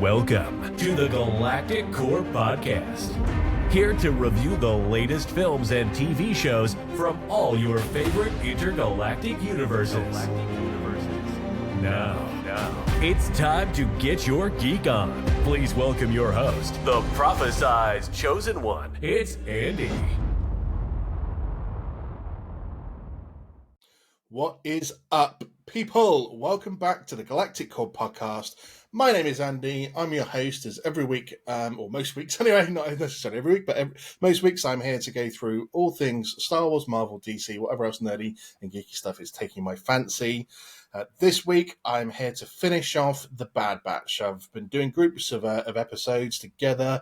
Welcome to the Galactic Core Podcast. Here to review the latest films and TV shows from all your favorite intergalactic universes. Now, it's time to get your geek on. Please welcome your host, the prophesized chosen one. It's Andy. What is up, people? Welcome back to the Galactic Core Podcast. My name is Andy. I'm your host, as every week, or most weeks anyway, not necessarily every week, but most weeks I'm here to go through all things Star Wars, Marvel, DC, whatever else nerdy and geeky stuff is taking my fancy. This week, I'm here to finish off The Bad Batch. I've been doing groups of episodes together,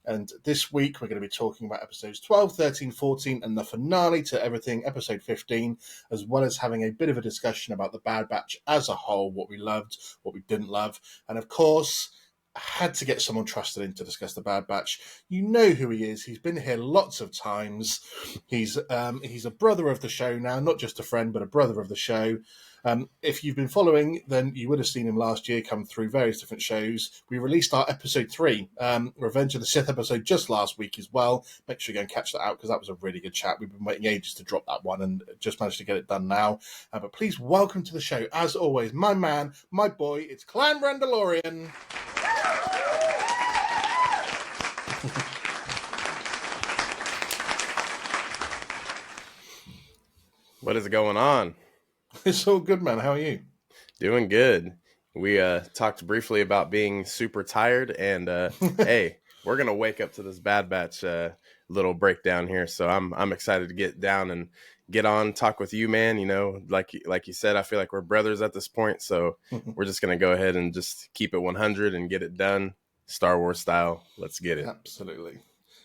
and this week we're going to be talking about episodes 12, 13, 14, and the finale to everything, episode 15, as well as having a bit of a discussion about The Bad Batch as a whole, what we loved, what we didn't love, and of course, I had to get someone trusted in to discuss The Bad Batch. You know who he is. He's been here lots of times. He's a brother of the show now, not just a friend, but a brother of the show. If you've been following, then you would have seen him last year come through various different shows. We released our episode 3, Revenge of the Sith episode, just last week as well. Make sure you go and catch that out because that was a really good chat. We've been waiting ages to drop that one and just managed to get it done now. But please welcome to the show, as always, my man, my boy, it's Clan Randalorian. What is going on? It's all good, man. How are you? Doing good. We talked briefly about being super tired, and hey, we're gonna wake up to this Bad Batch little breakdown here. So I'm excited to get down and get on, talk with you, man. You know, like you said, I feel like we're brothers at this point. So we're just gonna go ahead and just keep it 100 and get it done, Star Wars style. Let's get it. Absolutely.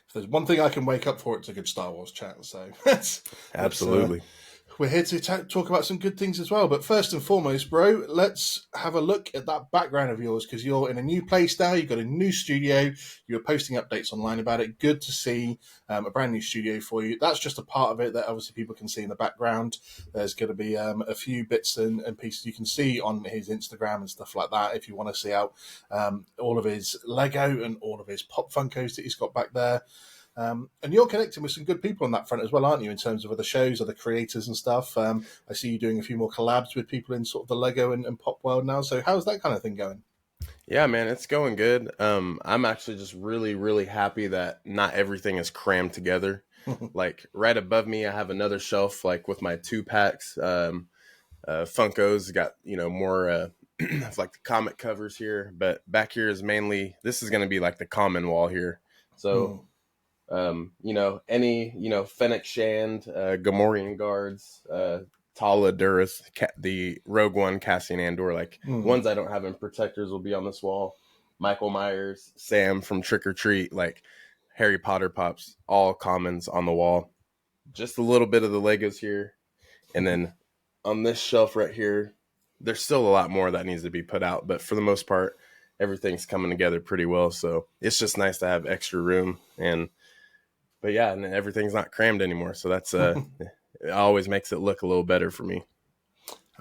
If there's one thing I can wake up for, it's a good Star Wars chat. So Absolutely. We're here to talk about some good things as well. But first and foremost, bro, let's have a look at that background of yours, because you're in a new place now. You've got a new studio. You were posting updates online about it. Good to see a brand new studio for you. That's just a part of it that obviously people can see in the background. There's going to be a few bits and pieces you can see on his Instagram and stuff like that if you want to see out all of his Lego and all of his Pop Funkos that he's got back there. And you're connecting with some good people on that front as well, aren't you, in terms of other shows, other creators and stuff? I see you doing a few more collabs with people in sort of the Lego and pop world now. So how's that kind of thing going? Yeah, man, it's going good. I'm actually just really, really happy that not everything is crammed together. Like right above me, I have another shelf, like with my 2-packs. Funkos got, more of like the comic covers here, but back here is mainly, this is going to be like the common wall here. So, any, Fennec Shand, Gamorrean guards, Tala Duras, the Rogue One, Cassian Andor, ones I don't have in protectors will be on this wall. Michael Myers, Sam from Trick or Treat, like Harry Potter pops, all commons on the wall. Just a little bit of the Legos here. And then on this shelf right here, there's still a lot more that needs to be put out, but for the most part, everything's coming together pretty well. So it's just nice to have extra room but yeah, and everything's not crammed anymore. So that's it always makes it look a little better for me.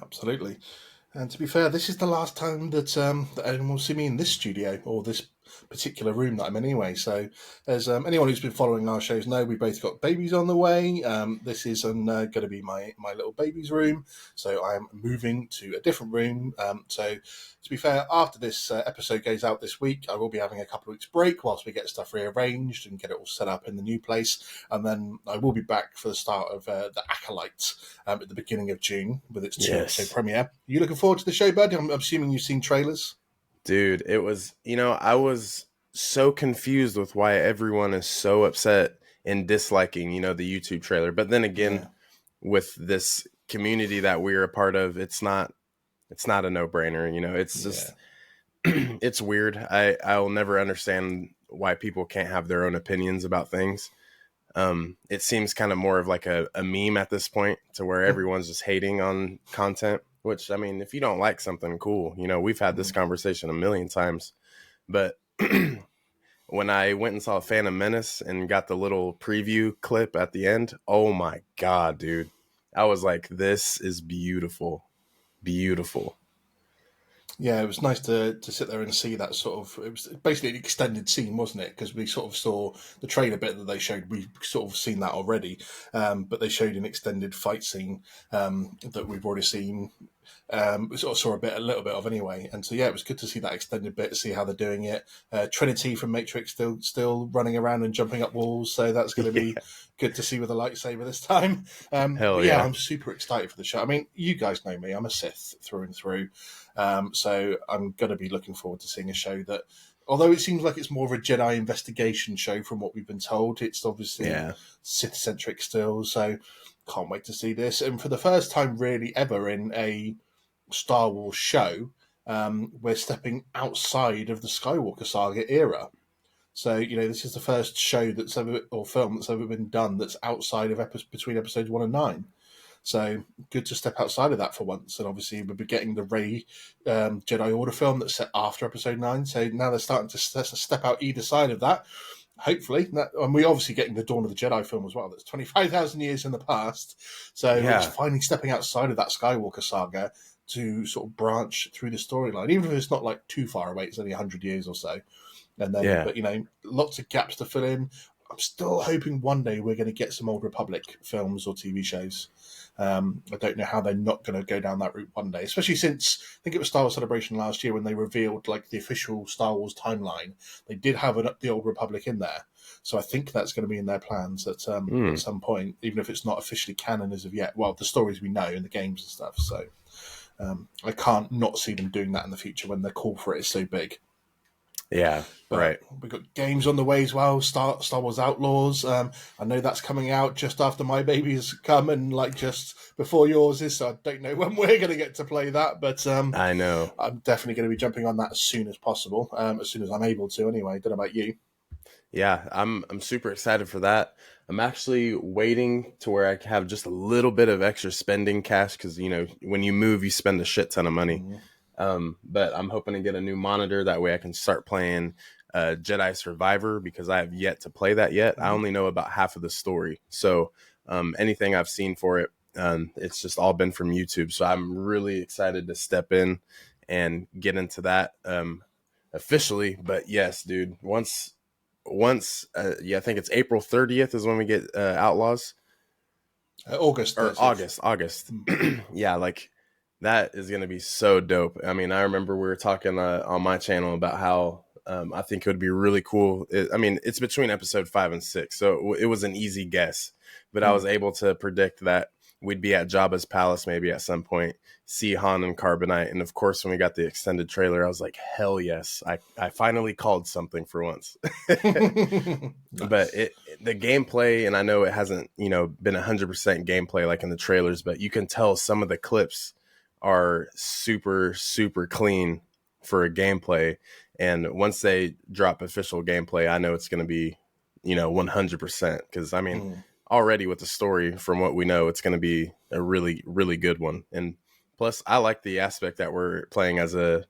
Absolutely. And to be fair, this is the last time that anyone will see me in this studio or this particular room that I'm in anyway. So as anyone who's been following our shows know, we both got babies on the way. This is going to be my little baby's room. So I'm moving to a different room. So to be fair, after this episode goes out this week, I will be having a couple of weeks break whilst we get stuff rearranged and get it all set up in the new place. And then I will be back for the start of The Acolyte at the beginning of June with its 2-episode premiere. Are you looking forward to the show, bud? I'm assuming you've seen trailers. Dude, it was, I was so confused with why everyone is so upset and disliking, the YouTube trailer. But then again, with this community that we're a part of, it's not a no-brainer. It's just, it's weird. I'll never understand why people can't have their own opinions about things. It seems kind of more of like a meme at this point, to where everyone's just hating on content, which, I mean, if you don't like something, cool. We've had this conversation a million times, but when I went and saw Phantom Menace and got the little preview clip at the end, oh my God, dude. I was like, this is beautiful. Beautiful. Yeah, it was nice to sit there and see that sort of. It was basically an extended scene, wasn't it? Because we sort of saw the trailer bit that they showed. We've sort of seen that already, but they showed an extended fight scene that we've already seen. We sort of saw a little bit of anyway, and so yeah, it was good to see that extended bit, see how they're doing it. Trinity from Matrix still running around and jumping up walls, so that's going to Yeah. be good to see with a lightsaber this time. Hell But yeah, yeah. I'm super excited for the show. I mean, you guys know me; I'm a Sith through and through. So I'm going to be looking forward to seeing a show that, although it seems like it's more of a Jedi investigation show from what we've been told, it's obviously Yeah. Sith-centric still. So can't wait to see this. And for the first time really ever in a Star Wars show, we're stepping outside of the Skywalker saga era. So, this is the first show that's ever, or film that's ever been done that's outside of between episodes 1 and 9. So good to step outside of that for once. And obviously we'll be getting the Rey Jedi Order film that's set after episode 9. So now they're starting to step out either side of that. Hopefully. And we're obviously getting the Dawn of the Jedi film as well. That's 25,000 years in the past. So it's Yeah. finally stepping outside of that Skywalker saga to sort of branch through the storyline. Even if it's not like too far away, it's only 100 years or so. And then, Yeah. but lots of gaps to fill in. I'm still hoping one day we're going to get some Old Republic films or TV shows. I don't know how they're not going to go down that route one day, especially since I think it was Star Wars Celebration last year when they revealed like the official Star Wars timeline. They did have the Old Republic in there, so I think that's going to be in their plans at some point, even if it's not officially canon as of yet. Well, the stories we know and the games and stuff. So I can't not see them doing that in the future when their call for it is so big. Yeah. But right. we've got games on the way as well. Star Wars Outlaws. I know that's coming out just after my baby's come and like just before yours is. So I don't know when we're going to get to play that, but I know. I'm definitely going to be jumping on that as soon as possible, as soon as I'm able to. Anyway, don't know about you. Yeah, I'm super excited for that. I'm actually waiting to where I have just a little bit of extra spending cash because when you move, you spend a shit ton of money. But I'm hoping to get a new monitor that way I can start playing Jedi Survivor because I have yet to play that yet. I only know about half of the story, so anything I've seen for it, it's just all been from YouTube. So I'm really excited to step in and get into that officially. But yes, dude, once I think it's April 30th is when we get Outlaws. August. Or August. Yeah, like that is going to be so dope. I mean, I remember we were talking on my channel about how I think it would be really cool. It's between episode 5 and 6, so it was an easy guess, but I was able to predict that we'd be at Jabba's palace maybe at some point, see Han and Carbonite, and of course when we got the extended trailer, I was like, hell yes, I finally called something for once. Nice. But the gameplay, and I know it hasn't been 100% gameplay like in the trailers, but you can tell some of the clips are super super clean for a gameplay, and once they drop official gameplay, I know it's going to be 100% because already with the story from what we know, it's going to be a really really good one. And plus I like the aspect that we're playing as a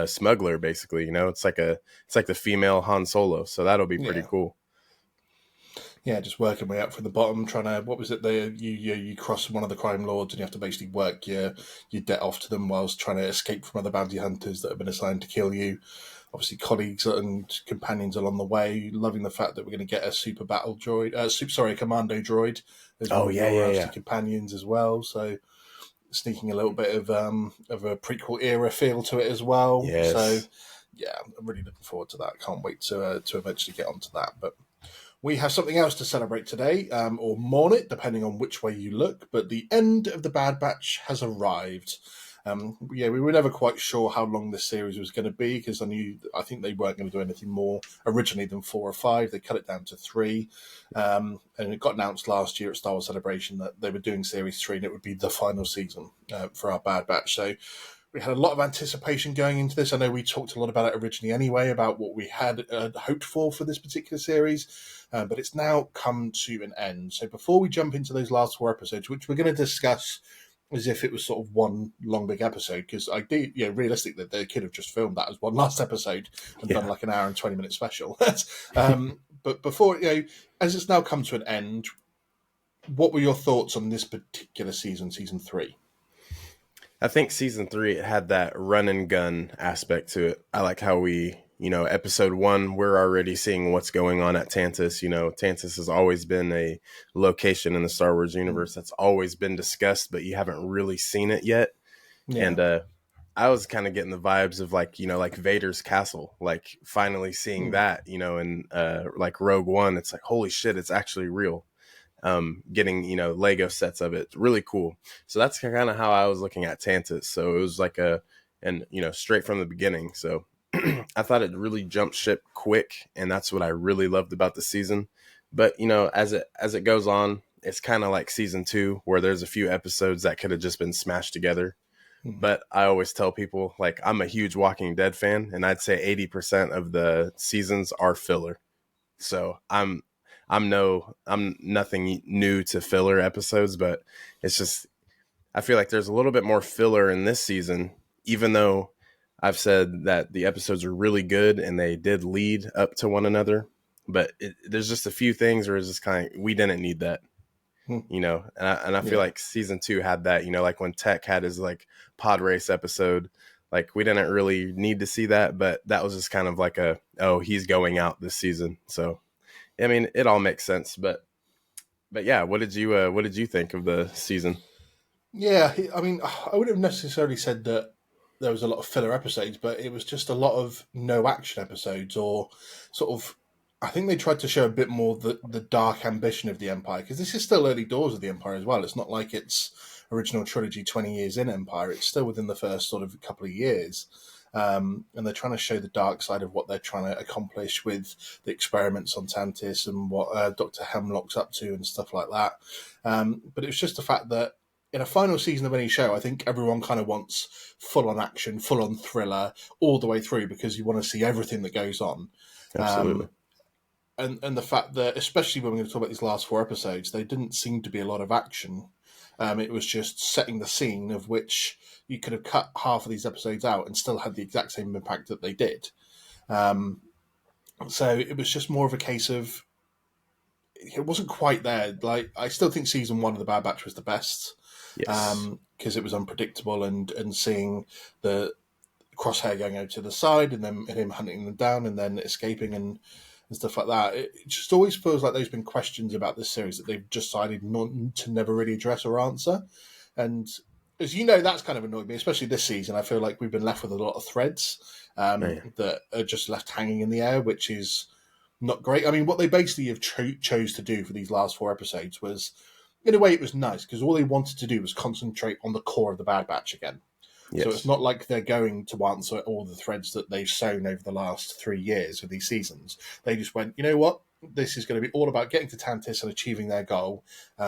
smuggler basically. It's like the female Han Solo, so that'll be pretty cool. Yeah, just working way up from the bottom, trying to, what was it, you cross one of the crime lords and you have to basically work your debt off to them whilst trying to escape from other bounty hunters that have been assigned to kill you. Obviously, colleagues and companions along the way. Loving the fact that we're going to get a super battle droid, commando droid as one of your companions as well. So sneaking a little bit of a prequel era feel to it as well. Yes. So yeah, I'm really looking forward to that. Can't wait to eventually get onto that. But we have something else to celebrate today, or mourn it, depending on which way you look. But the end of the Bad Batch has arrived. We were never quite sure how long this series was going to be because I think they weren't going to do anything more originally than 4 or 5. They cut it down to 3, and it got announced last year at Star Wars Celebration that they were doing Series 3 and it would be the final season for our Bad Batch. So we had a lot of anticipation going into this. I know we talked a lot about it originally anyway, about what we had hoped for this particular series, but it's now come to an end. So before we jump into those last 4 episodes, which we're going to discuss as if it was sort of one long big episode, because realistically, they could have just filmed that as one last episode and done like an hour and 20-minute special. But before, as it's now come to an end, what were your thoughts on this particular season 3? I think season 3 it had that run and gun aspect to it. I like how we, episode 1, we're already seeing what's going on at Tantus. Tantus has always been a location in the Star Wars universe that's always been discussed, but you haven't really seen it yet. Yeah. And I was kind of getting the vibes of like Vader's castle, like finally seeing that, in like Rogue One. It's like, holy shit, it's actually real. Getting Lego sets of it, really cool. So that's kind of how I was looking at Tantus. So it was like straight from the beginning. So I thought it really jumped ship quick, and that's what I really loved about the season. But as it goes on, it's kind of like season 2, where there's a few episodes that could have just been smashed together. But I always tell people, like, I'm a huge Walking Dead fan, and I'd say 80% of the seasons are filler. So I'm nothing new to filler episodes, but it's just, I feel like there's a little bit more filler in this season, even though I've said that the episodes are really good and they did lead up to one another. But there's just a few things where it's just kind of, we didn't need that. And I feel like season 2 had that, like when Tech had his like pod race episode, like we didn't really need to see that, but that was just kind of like he's going out this season. So, I mean, it all makes sense, but yeah, what did you think of the season? Yeah, I mean, I wouldn't have necessarily said that there was a lot of filler episodes, but it was just a lot of no action episodes, or sort of, I think they tried to show a bit more the dark ambition of the Empire, because this is still early doors of the Empire as well. It's not like it's original trilogy 20 years in Empire. It's still within the first sort of couple of years. And they're trying to show the dark side of what they're trying to accomplish with the experiments on Tantis and what Dr. Hemlock's up to and stuff like that. But it's just the fact that in a final season of any show, I think everyone kind of wants full-on action, full-on thriller all the way through, because you want to see everything that goes on. Absolutely. And the fact that, especially when we're going to talk about these last 4 episodes, there didn't seem to be a lot of action. It was just setting the scene, of which you could have cut half of these episodes out and still had the exact same impact that they did. So it was just more of a case of, it wasn't quite there. Like, I still think season 1 of The Bad Batch was the best. Yes. Because it was unpredictable, and seeing the Crosshair going over to the side and then him hunting them down and then escaping and stuff like that. It just always feels like there's been questions about this series that they've decided not to never really address or answer. And as you know, that's kind of annoyed me, especially this season. I feel like we've been left with a lot of threads that are just left hanging in the air, which is not great. I mean, what they basically have chose to do for these last 4 episodes was, in a way, it was nice, because all they wanted to do was concentrate on the core of the Bad Batch again. Yes. So it's not like they're going to answer all the threads that they've sown over the last 3 years of these seasons. They just went, you know what? This is going to be all about getting to Tantis and achieving their goal,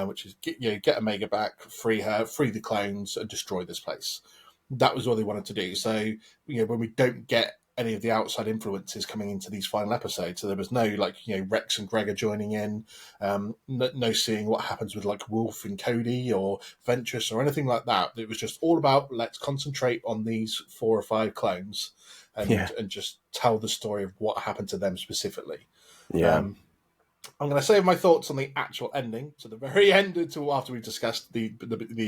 which is get Omega back, free her, free the clones, and destroy this place. That was all they wanted to do. So, when we don't get any of the outside influences coming into these final episodes, so there was no Rex and Gregor joining in, no seeing what happens with like Wolf and Cody or Ventress or anything like that. It was just all about, let's concentrate on these 4 or 5 clones and just tell the story of what happened to them specifically. I'm going to save my thoughts on the actual ending to the very end, until after we've discussed the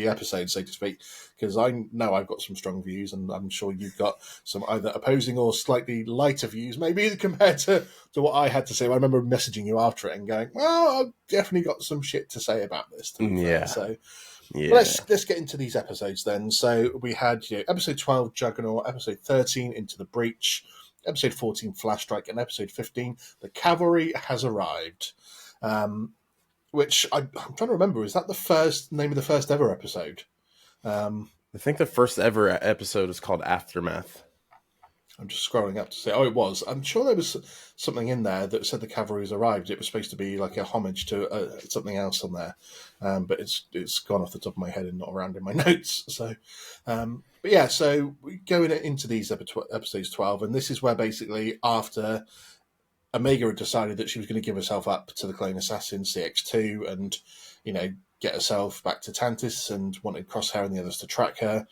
episode, so to speak, because I know I've got some strong views, and I'm sure you've got some either opposing or slightly lighter views, maybe compared to what I had to say. I remember messaging you after it and going, well, I've definitely got some shit to say about this. So let's get into these episodes then. So we had episode 12, Juggernaut, episode 13, Into the Breach, episode 14, Flash Strike, and episode 15, The Cavalry Has Arrived. Which I'm trying to remember, is that the first name of the first ever episode? I think the first ever episode is called Aftermath. I'm just scrolling up to say, it was. I'm sure there was something in there that said The Cavalry Has Arrived. It was supposed to be like a homage to something else on there, but it's gone off the top of my head and not around in my notes. So, but yeah, so we go into these episodes 12, and this is where basically after Omega had decided that she was going to give herself up to the clone assassin CX2 and, get herself back to Tantis, and wanted Crosshair and the others to track her.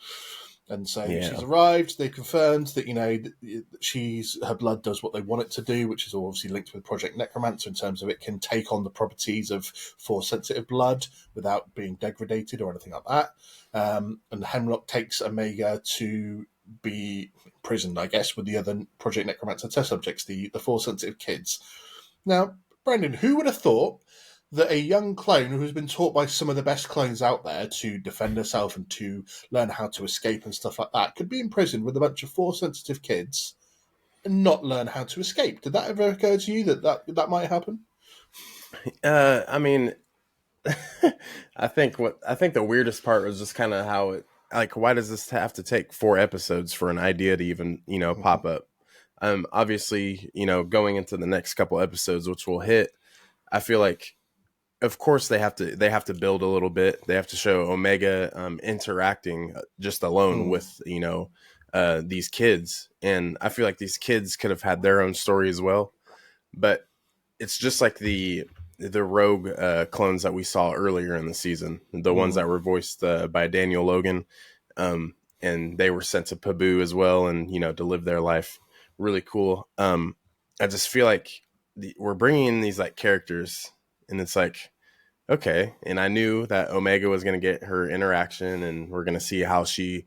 And so Yeah. she's arrived. They confirmed that, her blood does what they want it to do, which is obviously linked with Project Necromancer in terms of it can take on the properties of Force-sensitive blood without being degraded or anything like that. And Hemlock takes Omega to be imprisoned, I guess, with the other Project Necromancer test subjects, the Force-sensitive kids. Now, Brandon, who would have thought that a young clone who has been taught by some of the best clones out there to defend herself and to learn how to escape and stuff like that could be imprisoned with a bunch of Force-sensitive kids and not learn how to escape? Did that ever occur to you that might happen? I mean, I think the weirdest part was just kind of how it, like, why does this have to take 4 episodes for an idea to even, pop up? Obviously, going into the next couple episodes, which will hit, I feel like, of course, they have to build a little bit. They have to show Omega interacting just alone with these kids, and I feel like these kids could have had their own story as well. But it's just like the rogue clones that we saw earlier in the season, the ones that were voiced by Daniel Logan, and they were sent to Pabu as well, and to live their life. Really cool. I just feel like we're bringing in these like characters, and it's like, okay. And I knew that Omega was going to get her interaction, and we're going to see how she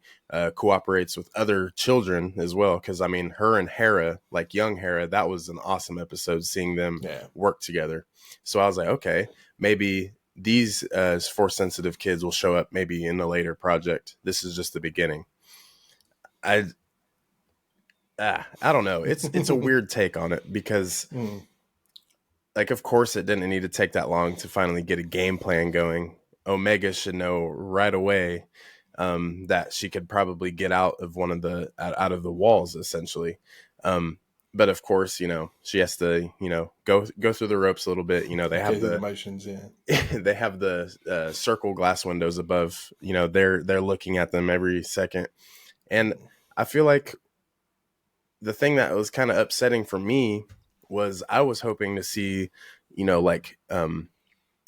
cooperates with other children as well. Because I mean, her and Hera, like young Hera, that was an awesome episode, seeing them work together. So I was like, okay, maybe these Force-sensitive kids will show up maybe in a later project. This is just the beginning. I don't know. It's a weird take on it because, like, of course, it didn't need to take that long to finally get a game plan going. Omega should know right away that she could probably get out of out of the walls, essentially. But of course, she has to, go through the ropes a little bit. They have the emotions, they have the circle glass windows above. They're looking at them every second, and I feel like the thing that was kind of upsetting for me was I was hoping to see,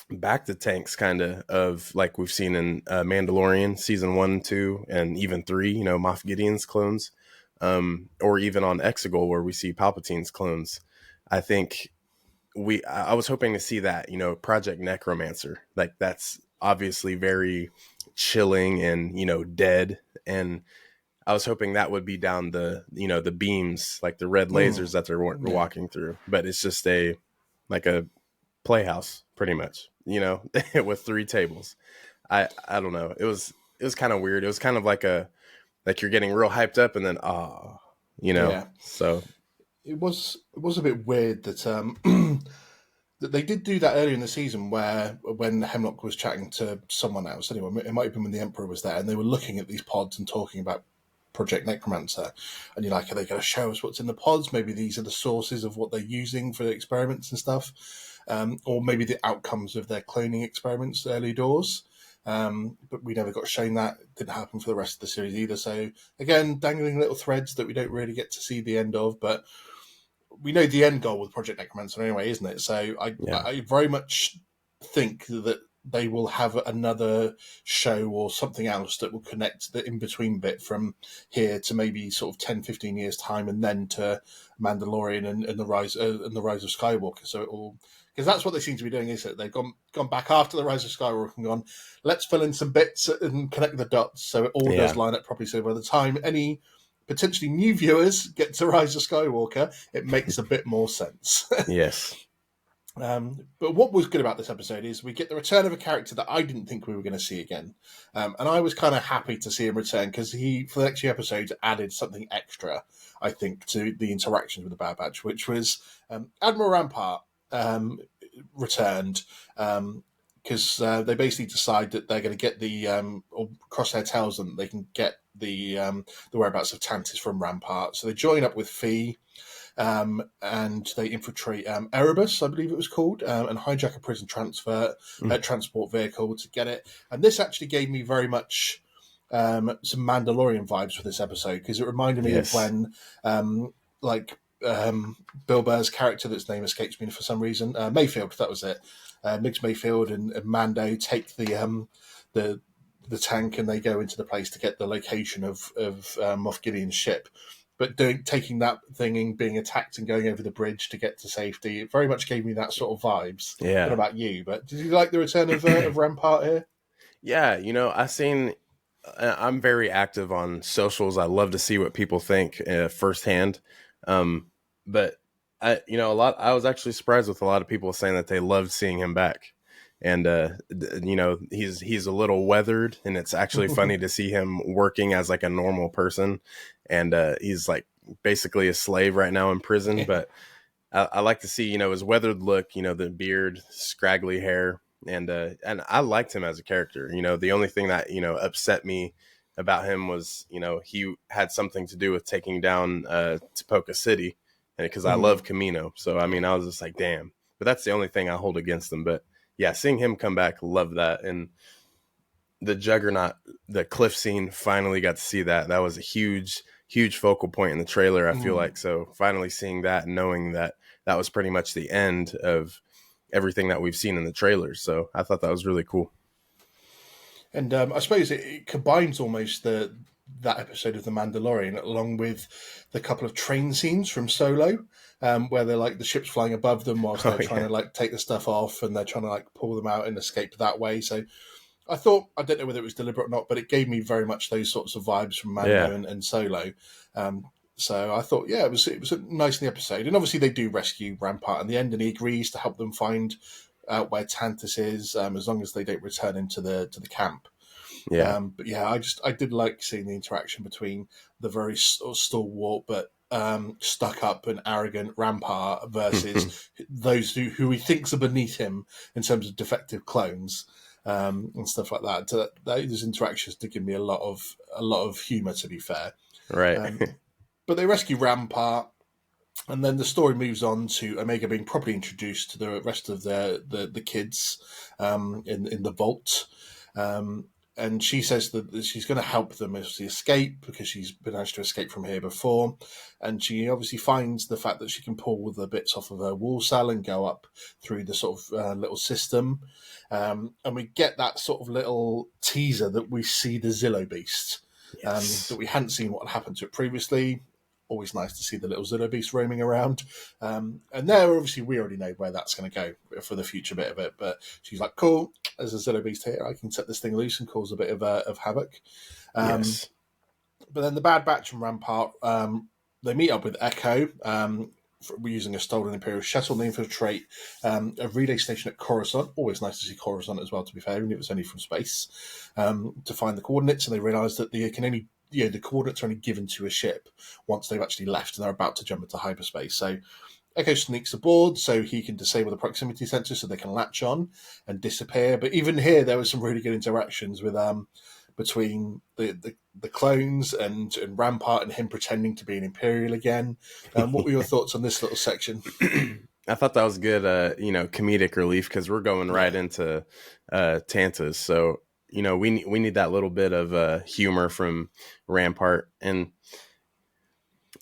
back to tanks kind of like we've seen in Mandalorian season 1, 2, and even 3, Moff Gideon's clones, or even on Exegol where we see Palpatine's clones. I think I was hoping to see that, Project Necromancer, like that's obviously very chilling and, dead. And I was hoping that would be down the beams, like the red lasers that they're walking through, but it's just like a playhouse pretty much, with 3 tables. I don't know. It was kind of weird. It was kind of like you're getting real hyped up and then, so it was a bit weird that, that they did do that earlier in the season when Hemlock was chatting to someone else. Anyway, it might have been when the Emperor was there and they were looking at these pods and talking about Project Necromancer, and you're like, are they going to show us what's in the pods? Maybe these are the sources of what they're using for the experiments and stuff, or maybe the outcomes of their cloning experiments early doors. But we never got shown that. It didn't happen for the rest of the series either. So again, dangling little threads that we don't really get to see the end of, but we know the end goal with Project Necromancer anyway, isn't it? So I very much think that they will have another show or something else that will connect the in-between bit from here to maybe sort of 10, 15 years time, and then to Mandalorian and the rise of Skywalker. So it all, because that's what they seem to be doing, is it? They've gone back after the rise of Skywalker and gone, let's fill in some bits and connect the dots so it all does line up properly. So by the time any potentially new viewers get to Rise of Skywalker, it makes a bit more sense. Yes. But what was good about this episode is we get the return of a character that I didn't think we were going to see again. And I was kind of happy to see him return because he, for the next few episodes, added something extra, I think, to the interactions with the Bad Batch, which was Admiral Rampart returned because they basically decide that they're going to get the, or Crosshair tells them they can get the whereabouts of Tantis from Rampart. So they join up with Fee. And they infiltrate Erebus, I believe it was called, and hijack a prison transport vehicle to get it. And this actually gave me very much some Mandalorian vibes for this episode because it reminded me of when, Bill Burr's character, that's name escapes me for some reason, Mayfield, that was it. Mix Mayfield and Mando take the the tank and they go into the place to get the location of Moff Gideon's ship. But taking that thing and being attacked and going over the bridge to get to safety, it very much gave me that sort of vibes. I don't know about you, but did you like the return of Rampart here? Yeah, I'm very active on socials. I love to see what people think firsthand. But I was actually surprised with a lot of people saying that they loved seeing him back. And, he's a little weathered, and it's actually funny to see him working as like a normal person. And he's like basically a slave right now in prison. But I like to see, his weathered look, the beard, scraggly hair. And I liked him as a character. The only thing that, upset me about him was, he had something to do with taking down Tapoca City, because I love Camino. So, I mean, I was just like, damn. But that's the only thing I hold against him. But yeah, seeing him come back, love that. And the Juggernaut, the cliff scene, finally got to see that. That was a huge focal point in the trailer, I feel like. So finally seeing that, knowing that that was pretty much the end of everything that we've seen in the trailers. So I thought that was really cool. And I suppose it combines almost that episode of The Mandalorian along with the couple of train scenes from Solo, where they're like the ship's flying above them whilst they're trying to like take the stuff off, and they're trying to like pull them out and escape that way. So I thought, I don't know whether it was deliberate or not, but it gave me very much those sorts of vibes from Mando and Solo. So I thought, yeah, it was a nice in the episode. And obviously they do rescue Rampart in the end, and he agrees to help them find out where Tantus is, as long as they don't return him to the camp. Yeah. But yeah, I did like seeing the interaction between the very stalwart but stuck up and arrogant Rampart versus those who he thinks are beneath him in terms of defective clones. And stuff like that. So those interactions did give me a lot of humour, to be fair. Right. But they rescue Rampart, and then the story moves on to Omega being properly introduced to the rest of the kids in the vault. And she says that she's going to help them as they escape because she's managed to escape from here before. And she obviously finds the fact that she can pull the bits off of her wall cell and go up through the sort of little system. And we get that sort of little teaser that we see the Zillo Beast, that we hadn't seen what happened to it previously. Always nice to see the little Zillo Beast roaming around. And there, obviously, we already know where that's going to go for the future bit of it. But she's like, cool, there's a Zillo Beast here. I can set this thing loose and cause a bit of havoc. But then the Bad Batch and Rampart, they meet up with Echo. We're using a stolen Imperial shuttle. They infiltrate a relay station at Coruscant. Always nice to see Coruscant as well, to be fair, even if it's only from space, to find the coordinates. And they realise that they can only, the coordinates are only given to a ship once they've actually left and they're about to jump into hyperspace. So Echo sneaks aboard so he can disable the proximity sensor so they can latch on and disappear. But even here, there was some really good interactions with between the clones and Rampart and him pretending to be an Imperial again. What were your thoughts on this little section? I thought that was good, comedic relief, because we're going right into Tantas. So, we need that little bit of humor from Rampart. And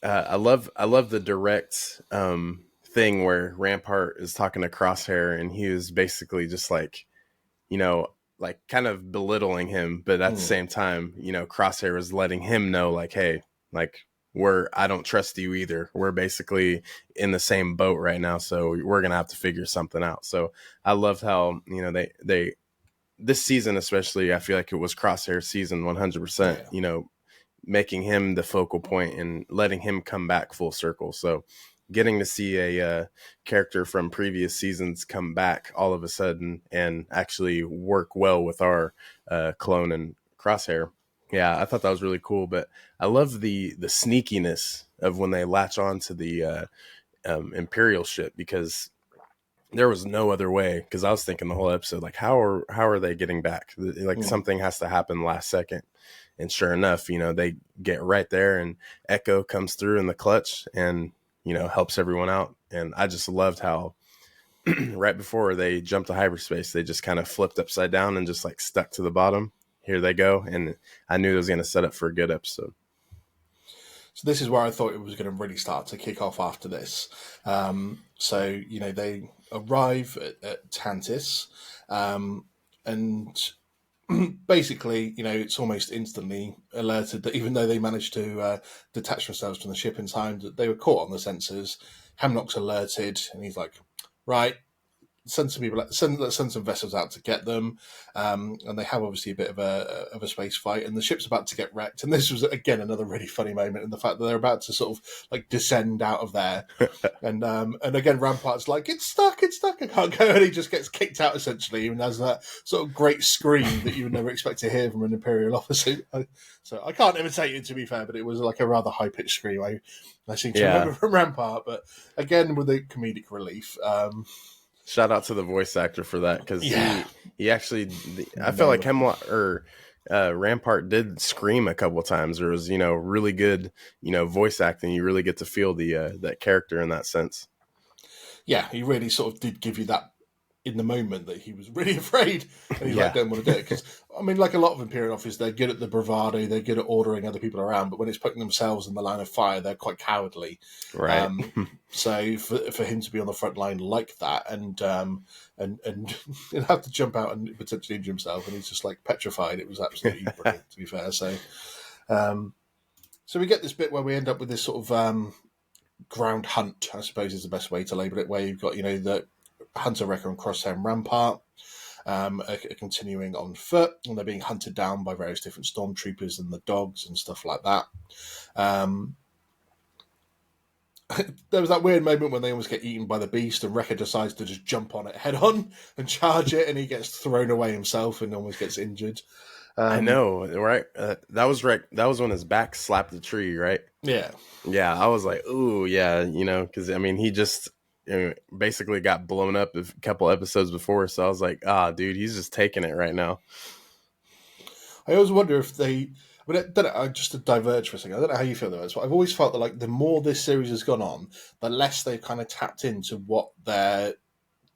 I love the direct thing where Rampart is talking to Crosshair, and he was basically just like, like kind of belittling him, but at the same time, Crosshair was letting him know, like, hey, like, I don't trust you either. We're basically in the same boat right now, so we're gonna have to figure something out. So I love how they this season especially, I feel like it was Crosshair's season 100%. Making him the focal point and letting him come back full circle. So getting to see a character from previous seasons come back all of a sudden and actually work well with our clone and Crosshair. Yeah, I thought that was really cool. But I love the sneakiness of when they latch on to the Imperial ship, because there was no other way. Because I was thinking the whole episode, like, how are they getting back? Like something has to happen last second. And sure enough, they get right there, and Echo comes through in the clutch and helps everyone out. And I just loved how right before they jumped to hyperspace, they just kind of flipped upside down and just like stuck to the bottom. Here they go. And I knew it was going to set up for a good episode. So this is where I thought it was going to really start to kick off after this. So, they arrive at Tantis, and basically, it's almost instantly alerted that even though they managed to detach themselves from the ship in time, that they were caught on the sensors. Hemlock's alerted, and he's like, right, send some people, send some vessels out to get them, and they have obviously a bit of a space fight, and the ship's about to get wrecked. And this was again another really funny moment in the fact that they're about to sort of like descend out of there, and again Rampart's like, it's stuck, I can't go, and he just gets kicked out essentially, and has that sort of great scream that you would never expect to hear from an Imperial officer. So I can't imitate it, to be fair, but it was like a rather high pitched scream. I seem to remember from Rampart, but again with the comedic relief. Shout out to the voice actor for that, because he actually, I feel like Hemlock or Rampart did scream a couple of times. There was really good voice acting. You really get to feel the that character in that sense. Yeah, he really sort of did give you that in the moment that he was really afraid, and he's like, don't want to do it, because I mean, like a lot of Imperial officers, they're good at the bravado, they're good at ordering other people around, but when it's putting themselves in the line of fire, they're quite cowardly. Right. So for him to be on the front line like that, and have to jump out and potentially injure himself, and he's just like petrified, it was absolutely brilliant, to be fair. So we get this bit where we end up with this sort of ground hunt, I suppose is the best way to label it, where you've got the Hunter, Wrecker, and Crosshair and Rampart are continuing on foot, and they're being hunted down by various different stormtroopers and the dogs and stuff like that. There was that weird moment when they almost get eaten by the beast, and Wrecker decides to just jump on it head on and charge it, and he gets thrown away himself and almost gets injured. I know, right? That was right. That was when his back slapped the tree, right? Yeah. I was like, ooh, yeah, because I mean, he just basically got blown up a couple episodes before, so I was like, dude, he's just taking it right now. I always wonder if they, just to diverge for a second, I don't know how you feel about this, but I've always felt that like the more this series has gone on, the less they've kind of tapped into what their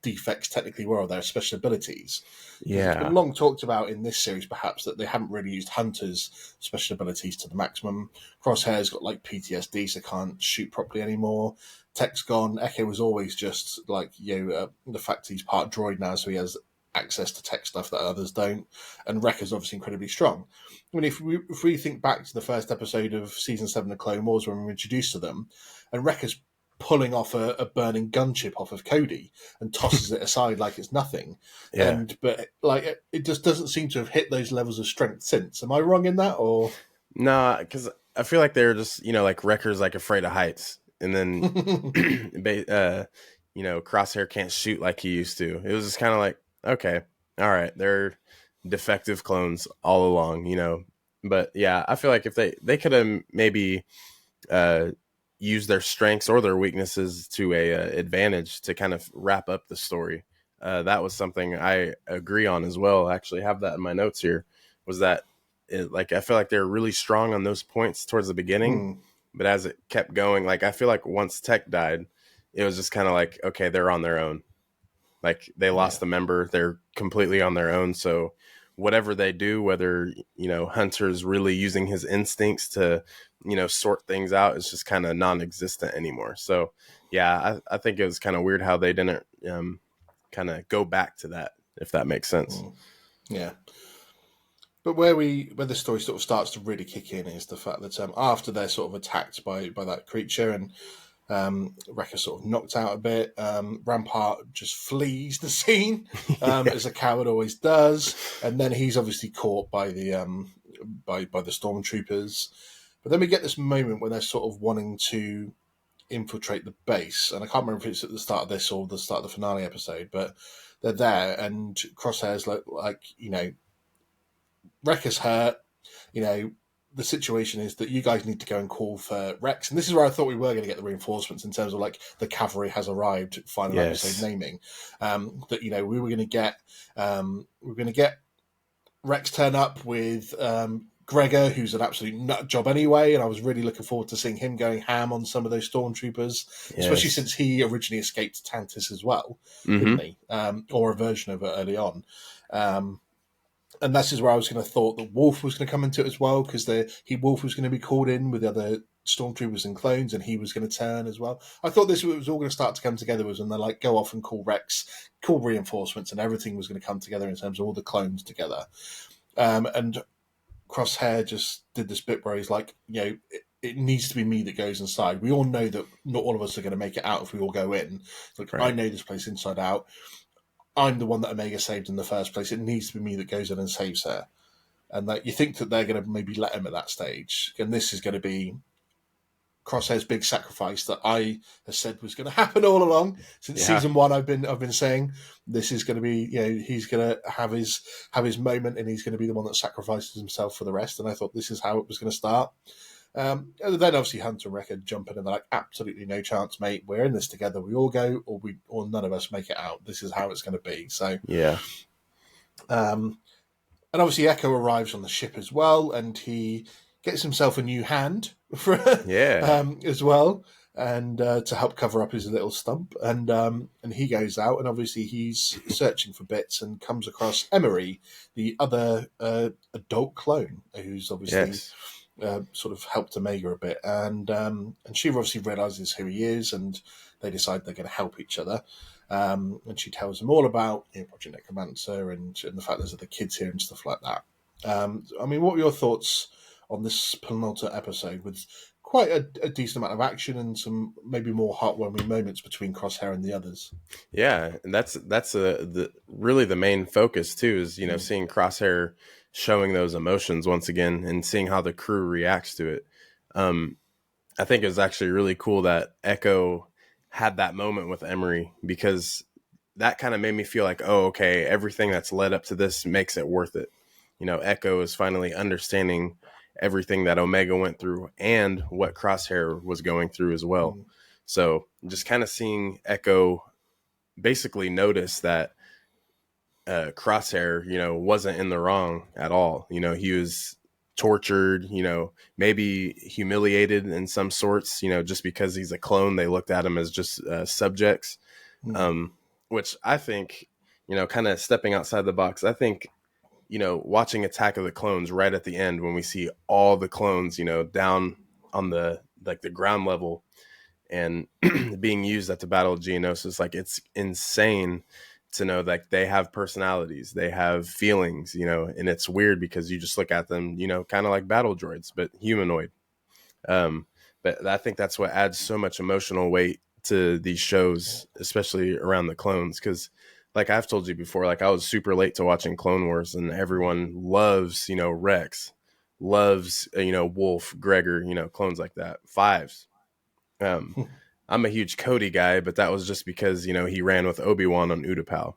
defects technically were, or their special abilities. Yeah, it's been long talked about in this series, perhaps, that they haven't really used Hunter's special abilities to the maximum. Crosshair's got like PTSD, so can't shoot properly anymore. Tech's gone. Echo was always just like the fact he's part droid now, so he has access to tech stuff that others don't. And Wrecker's obviously incredibly strong. I mean, if we think back to the first episode of season 7 of Clone Wars when we were introduced to them, and Wrecker's pulling off a burning gunship off of Cody and tosses it aside like it's nothing. Yeah. But like it just doesn't seem to have hit those levels of strength since. Am I wrong in that, or? No, because I feel like they're just like Wrecker's like afraid of heights, and then Crosshair can't shoot like he used to. It was just kind of like, okay, all right, they're defective clones all along, But yeah, I feel like if they could have maybe use their strengths or their weaknesses to a advantage to kind of wrap up the story. That was something I agree on as well. I actually have that in my notes here, was that I feel like they're really strong on those points towards the beginning, but as it kept going, like I feel like once Tech died, it was just kind of like, okay, they're on their own. Like they lost a member, they're completely on their own. So whatever they do, whether, Hunter's really using his instincts to, sort things out, is just kind of non-existent anymore. So yeah, I think it was kind of weird how they didn't kind of go back to that, if that makes sense. Yeah. But where the story sort of starts to really kick in is the fact that after they're sort of attacked by that creature, and Wrecker sort of knocked out a bit, Rampart just flees the scene, as a coward always does, and then he's obviously caught by the by the stormtroopers. But then we get this moment when they're sort of wanting to infiltrate the base, and I can't remember if it's at the start of this or the start of the finale episode, but they're there, and Crosshair's like Wrecker's hurt, the situation is that you guys need to go and call for Rex. And this is where I thought we were going to get the reinforcements in terms of like the cavalry has arrived, final episode naming. That, we were going to get Rex turn up with Gregor, who's an absolute nut job anyway. And I was really looking forward to seeing him going ham on some of those stormtroopers, especially since he originally escaped Tantis as well, didn't he? Or a version of it early on. And this is where I was going to thought that Wolf was going to come into it as well, because Wolf was going to be called in with the other stormtroopers and clones, and he was going to turn as well. I thought this was all going to start to come together was when they like go off and call Rex, call reinforcements, and everything was going to come together in terms of all the clones together. And Crosshair just did this bit where he's like, it needs to be me that goes inside. We all know that not all of us are going to make it out if we all go in. Like, Right. I know this place inside out. I'm the one that Omega saved in the first place. It needs to be me that goes in and saves her. And that you think that they're going to maybe let him at that stage. And this is going to be Crosshair's big sacrifice that I have said was going to happen all along since season 1. I've been saying this is going to be, he's going to have his moment, and he's going to be the one that sacrifices himself for the rest. And I thought this is how it was going to start. And then obviously Hunter and Wrecker jump in and they're like, absolutely no chance, mate. We're in this together. We all go, or none of us make it out. This is how it's going to be. So yeah. And obviously Echo arrives on the ship as well, and he gets himself a new hand for as well, and to help cover up his little stump. And he goes out, and obviously he's searching for bits and comes across Emery, the other adult clone, who's obviously sort of helped Omega a bit. And she obviously realizes who he is, and they decide they're going to help each other. And she tells him all about Project Necromancer and the fact there's other kids here and stuff like that. I mean, what were your thoughts on this penultimate episode, with quite a decent amount of action and some maybe more heartwarming moments between Crosshair and the others? Yeah, and that's really the main focus too, is seeing Crosshair showing those emotions once again and seeing how the crew reacts to it. I think it was actually really cool that Echo had that moment with Emery, because that kind of made me feel like, oh, okay, everything that's led up to this makes it worth it. Echo is finally understanding everything that Omega went through and what Crosshair was going through as well. So just kind of seeing Echo basically notice that Crosshair, wasn't in the wrong at all. He was tortured, maybe humiliated in some sorts, just because he's a clone. They looked at him as just subjects, which I think, kind of stepping outside the box, I think, watching Attack of the Clones right at the end, when we see all the clones, down on the ground level and being used at the Battle of Geonosis, like, it's insane to know that they have personalities, they have feelings, and it's weird because you just look at them, kind of like battle droids, but humanoid. But I think that's what adds so much emotional weight to these shows, especially around the clones. Because like I've told you before, like, I was super late to watching Clone Wars, and everyone loves, Rex, loves, Wolf, Gregor, clones like that, Fives. I'm a huge Cody guy, but that was just because, he ran with Obi-Wan on Utapau,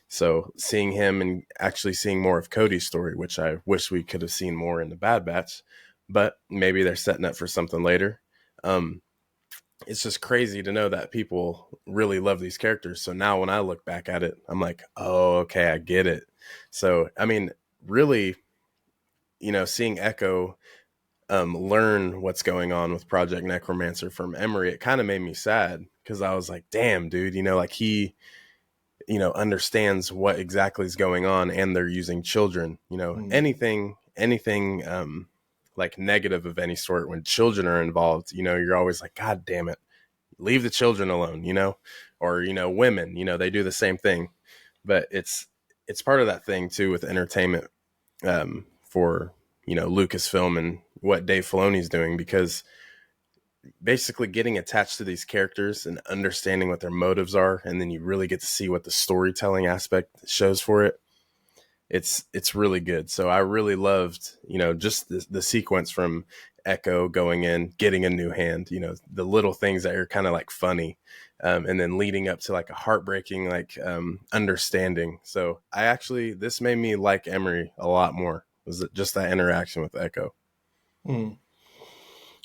So seeing him and actually seeing more of Cody's story, which I wish we could have seen more in the Bad Batch, but maybe they're setting up for something later. It's just crazy to know that people really love these characters. So now when I look back at it, I'm like, oh, okay, I get it. So, I mean, really, seeing Echo learn what's going on with Project Necromancer from Emery, it kind of made me sad, because I was like, damn, dude, like, he, understands what exactly is going on, and they're using children, anything like negative of any sort, when children are involved, you're always like, God damn it, leave the children alone, or, women, they do the same thing. But it's part of that thing too with entertainment, for, Lucasfilm and what Dave Filoni's doing, because basically getting attached to these characters and understanding what their motives are, and then you really get to see what the storytelling aspect shows for it. It's really good. So I really loved, just the sequence from Echo going in, getting a new hand, the little things that are kind of like funny, and then leading up to like a heartbreaking, understanding. So this made me like Emery a lot more. Was it just that interaction with Echo? And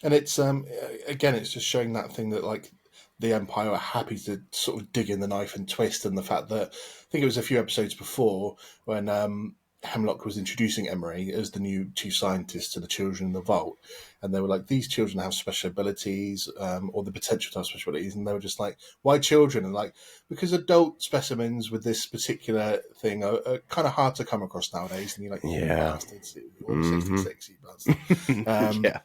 it's again, it's just showing that thing that, like, the Empire are happy to sort of dig in the knife and twist, and the fact that, I think it was a few episodes before, when Hemlock was introducing Emery as the new chief scientist to the children in the vault, and they were like, these children have special abilities, or the potential to have special abilities, and they were just like, why children? And like, because adult specimens with this particular thing are kind of hard to come across nowadays, and you're like, yeah, bastards, you're 66, you bastards. Yeah.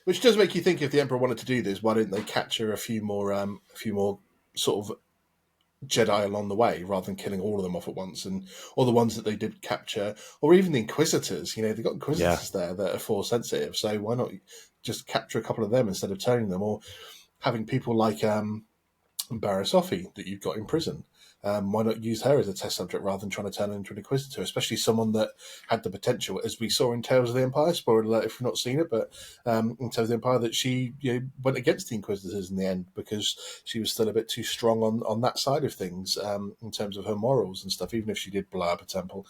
Which does make you think, if the Emperor wanted to do this, why didn't they capture a few more sort of Jedi along the way, rather than killing all of them off at once, or the ones that they did capture, or even the Inquisitors. You know, they've got Yeah. Inquisitors there that are Force sensitive, so why not just capture a couple of them instead of turning them, or having people like Barasofi that you've got in prison. Why not use her as a test subject rather than trying to turn her into an Inquisitor, especially someone that had the potential, as we saw in Tales of the Empire, spoiler alert if you've not seen it, but in Tales of the Empire, that she went against the Inquisitors in the end because she was still a bit too strong on that side of things in terms of her morals and stuff, even if she did blow up a temple.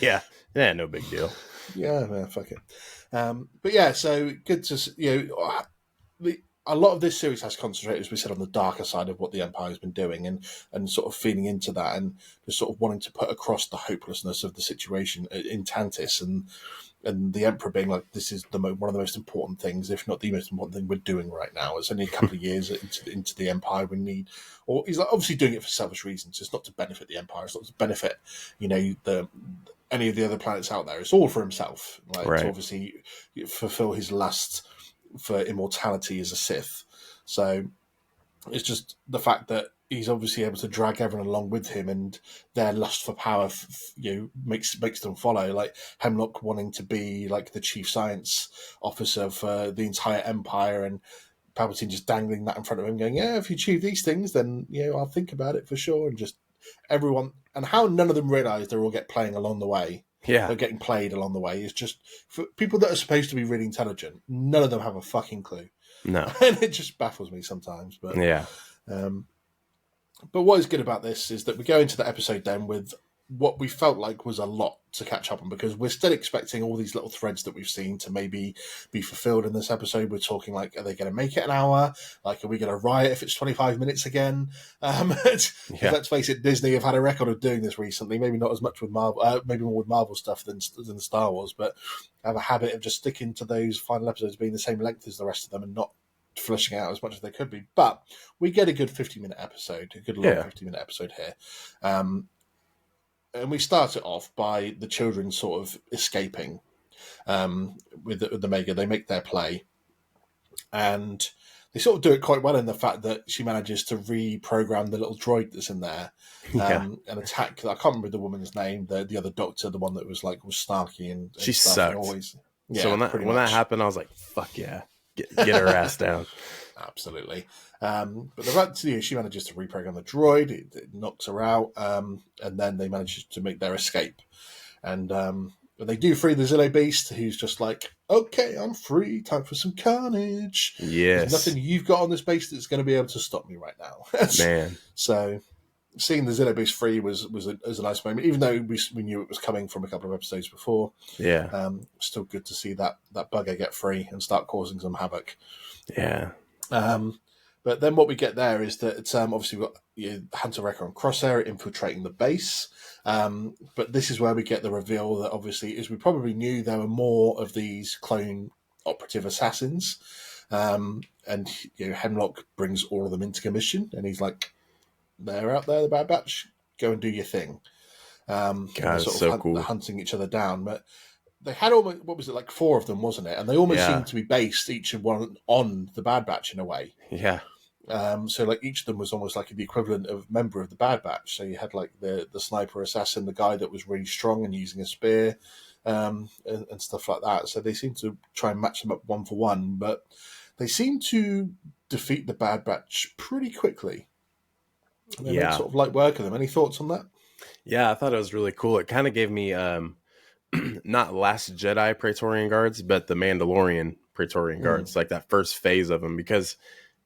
Yeah, no big deal. Yeah, fuck it. But yeah, so good to, a lot of this series has concentrated, as we said, on the darker side of what the Empire's been doing, and sort of feeding into that, and just sort of wanting to put across the hopelessness of the situation in Tantis, and the Emperor being like, this is one of the most important things, if not the most important thing we're doing right now. It's only a couple of years into the Empire. We need, or he's like obviously doing it for selfish reasons. It's not to benefit the Empire. It's not to benefit, any of the other planets out there. It's all for himself, like Right. to obviously fulfill his lust for immortality as a Sith. So it's just the fact that he's obviously able to drag everyone along with him, and their lust for power, makes them follow. Like Hemlock wanting to be like the chief science officer for the entire Empire, and Palpatine just dangling that in front of him, going, "Yeah, if you achieve these things, then I'll think about it for sure." And just everyone, and how none of them realise they're all playing along the way. Yeah. They're getting played along the way. Is just for people that are supposed to be really intelligent. None of them have a fucking clue. No. And it just baffles me sometimes. But Yeah. But what is good about this is that we go into the episode then with what we felt like was a lot to catch up on, because we're still expecting all these little threads that we've seen to maybe be fulfilled in this episode. We're talking like, are they going to make it an hour? Like, are we going to riot if it's 25 minutes again? Let's face it, Disney have had a record of doing this recently. Maybe not as much with Marvel, maybe more with Marvel stuff than Star Wars, but have a habit of just sticking to those final episodes being the same length as the rest of them and not fleshing out as much as they could be. But we get a good 50-minute episode, a good long 50-minute episode here. And we start it off by the children sort of escaping with the Mega. They make their play, and they sort of do it quite well in the fact that she manages to reprogram the little droid that's in there and attack. I can't remember the woman's name, the other doctor, the one that was snarky and she stuff, sucked. And always, so when that happened, I was like, "Fuck yeah, get her ass down." Absolutely. But she manages to reprogram the droid. It knocks her out, and then they manage to make their escape. And they do free the Zillo Beast, who's just like, okay, I'm free. Time for some carnage. Yes. There's nothing you've got on this base that's going to be able to stop me right now. Man. So seeing the Zillo Beast free was a nice moment, even though we knew it was coming from a couple of episodes before. Yeah. Still good to see that bugger get free and start causing some havoc. Yeah. But then what we get there is that obviously we've got Hunter Wrecker and Crosshair infiltrating the base. But this is where we get the reveal that obviously, as we probably knew, there were more of these clone operative assassins. And Hemlock brings all of them into commission, and he's like, they're out there, the Bad Batch, go and do your thing. God, it's so cool. They're hunting each other down. But they had almost, what was it, like 4 of them, wasn't it? And they almost seemed to be based, each one, on the Bad Batch in a way. Yeah. So like each of them was almost like the equivalent of member of the Bad Batch. So you had like the sniper assassin, the guy that was really strong and using a spear, and stuff like that. So they seem to try and match them up one for one, but they seem to defeat the Bad Batch pretty quickly. And they make sort of light work of them. Any thoughts on that? Yeah, I thought it was really cool. It kind of gave me not Last Jedi Praetorian Guards, but the Mandalorian Praetorian Guards, like that first phase of them, because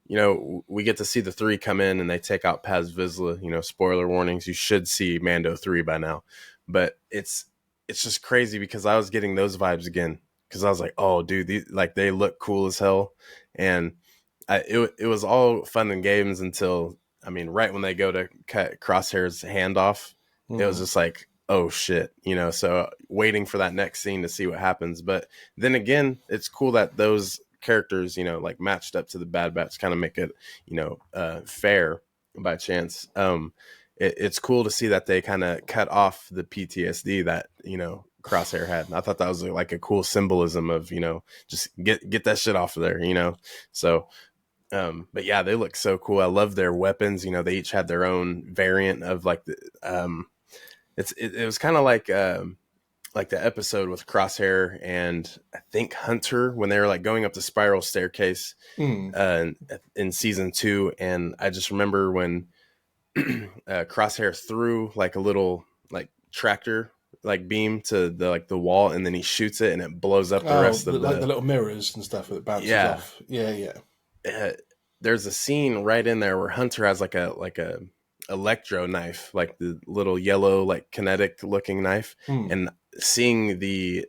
we get to see the 3 come in and they take out Paz Vizsla. Spoiler warnings, you should see Mando 3 by now. But it's just crazy because I was getting those vibes again, because I was like, oh, dude, they look cool as hell. And it was all fun and games until, right when they go to cut Crosshair's hand off, it was just like, oh shit, so waiting for that next scene to see what happens. But then again, it's cool that those characters, matched up to the Bad Batch, kind of make it, fair by chance. It's cool to see that they kind of cut off the PTSD that, Crosshair had. And I thought that was like a cool symbolism of, just get that shit off of there, So But yeah, they look so cool. I love their weapons. You know, they each had their own variant of like the it was kind of like the episode with Crosshair and I think Hunter when they were like going up the spiral staircase in season 2. And I just remember when Crosshair threw like a little like tractor like beam to the wall, and then he shoots it and it blows up the Oh, rest of like the little mirrors and stuff that bounces yeah. off. Yeah, yeah. uh, there's a scene right in there where Hunter has like a electro knife, like the little yellow like kinetic looking knife, and seeing the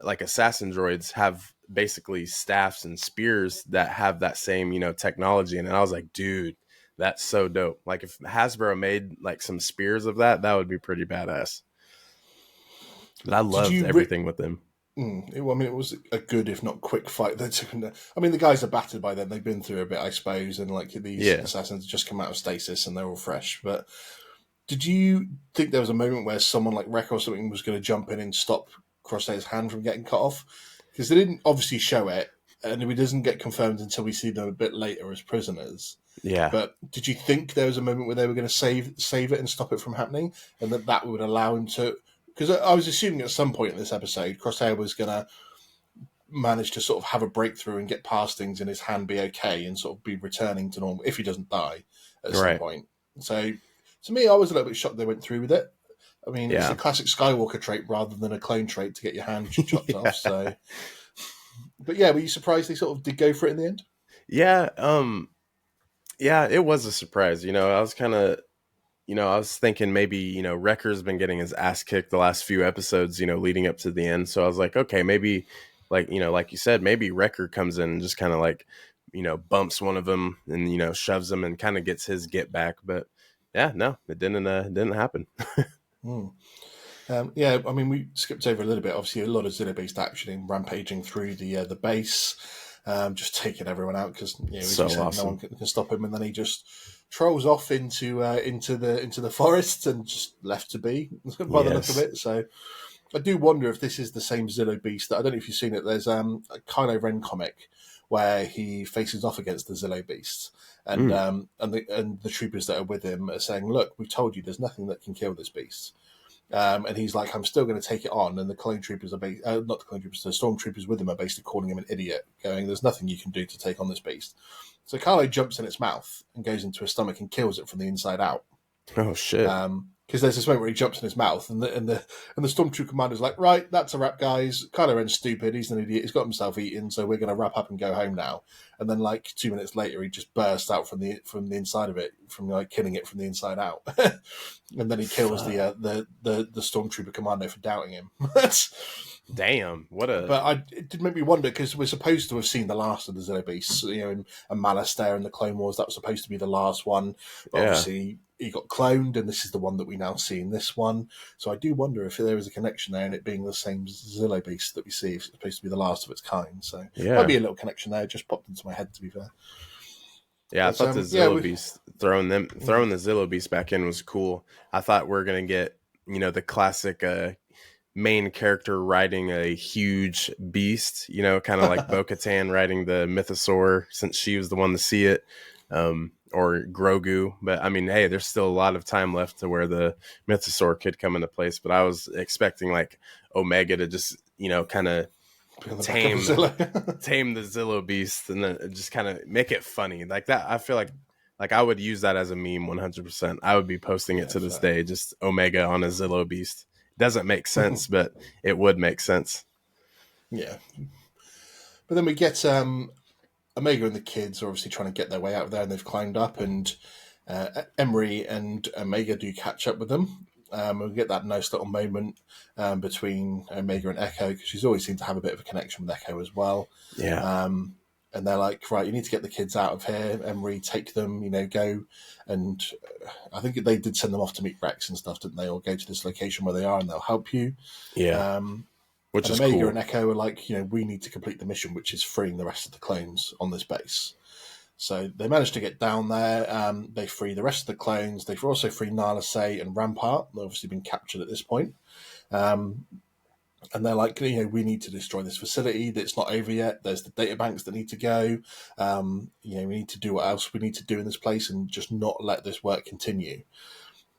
like assassin droids have basically staffs and spears that have that same technology, and I was like, dude, that's so dope. Like if Hasbro made like some spears of that would be pretty badass. But I loved everything with them. It was a good, if not quick, fight. I mean, the guys are battered by then. They've been through a bit, I suppose, and like these assassins just come out of stasis and they're all fresh. But did you think there was a moment where someone like Wreck or something was going to jump in and stop Crosshair's hand from getting cut off? Because they didn't obviously show it, and it doesn't get confirmed until we see them a bit later as prisoners. Yeah. But did you think there was a moment where they were going to save it and stop it from happening, and that would allow him to? Because I was assuming at some point in this episode, Crosshair was going to manage to sort of have a breakthrough and get past things and his hand be okay and sort of be returning to normal if he doesn't die at some point. So to me, I was a little bit shocked they went through with it. I mean, it's a classic Skywalker trait rather than a clone trait to get your hand chopped off. So, but yeah, were you surprised they sort of did go for it in the end? Yeah, yeah, it was a surprise. I was kind of, I was thinking maybe, Wrecker's been getting his ass kicked the last few episodes, leading up to the end. So I was like, okay, maybe like, like you said, maybe Wrecker comes in and just kind of like, bumps one of them and, shoves them and kind of gets his get back. But yeah, no, it didn't happen. Yeah, I mean, we skipped over a little bit. Obviously, a lot of Zilla-based action in rampaging through the base, just taking everyone out because awesome. No one can stop him, and then he just trolls off into the forest and just left to be by the look of it. So I do wonder if this is the same Zillo beast. I don't know if you've seen it. There's a Kylo Ren comic where he faces off against the Zillo beast, and the troopers that are with him are saying, "Look, we've told you, there's nothing that can kill this beast." And he's like, I'm still going to take it on. And the clone troopers are not the clone troopers, the stormtroopers with him are basically calling him an idiot, going, there's nothing you can do to take on this beast. So Kylo jumps in its mouth and goes into his stomach and kills it from the inside out. Oh, shit. Because there's this moment where he jumps in his mouth, and the stormtrooper commander's like, right, that's a wrap, guys. Kylo Ren's stupid. He's an idiot. He's got himself eaten, so we're going to wrap up and go home now. And then, like 2 minutes later, he just bursts out from the inside of it, from like killing it from the inside out. And then he kills the stormtrooper commander for doubting him. Damn, what a! But it did make me wonder, because we're supposed to have seen the last of the Zillo beasts, in Malastair and the Clone Wars. That was supposed to be the last one. But obviously, he got cloned, and this is the one that we now see in this one. So I do wonder if there is a connection there, and it being the same Zillo beast that we see, if it's supposed to be the last of its kind. So might be a little connection there. It just popped into my head, to be fair. Yeah, I thought the Zillo beast throwing the Zillo beast back in was cool. I thought we're gonna get the classic main character riding a huge beast, kind of like Bo-Katan riding the Mythosaur, since she was the one to see it, or Grogu. But I mean, hey, there's still a lot of time left to where the Mythosaur could come into place. But I was expecting like Omega to just kind of tame the Zillo beast and then just kind of make it funny like that. I feel like I would use that as a meme 100%. I would be posting it to this day, just Omega on a Zillo beast. Doesn't make sense, but it would make sense. Yeah. But then we get Omega and the kids are obviously trying to get their way out of there, and they've climbed up, and Emery and Omega do catch up with them. We get that nice little moment between Omega and Echo, because she's always seemed to have a bit of a connection with Echo as well. Yeah. And they're like, right, you need to get the kids out of here. Emery, take them, go. And I think they did send them off to meet Rex and stuff, didn't they? Or go to this location where they are and they'll help you. Yeah. Which is Omega cool. and Echo are like, we need to complete the mission, which is freeing the rest of the clones on this base. So they managed to get down there. They free the rest of the clones. They've also freed Nala Se and Rampart. They've obviously been captured at this point. And they're like, we need to destroy this facility. That's not over yet. There's the data banks that need to go. We need to do what else we need to do in this place and just not let this work continue.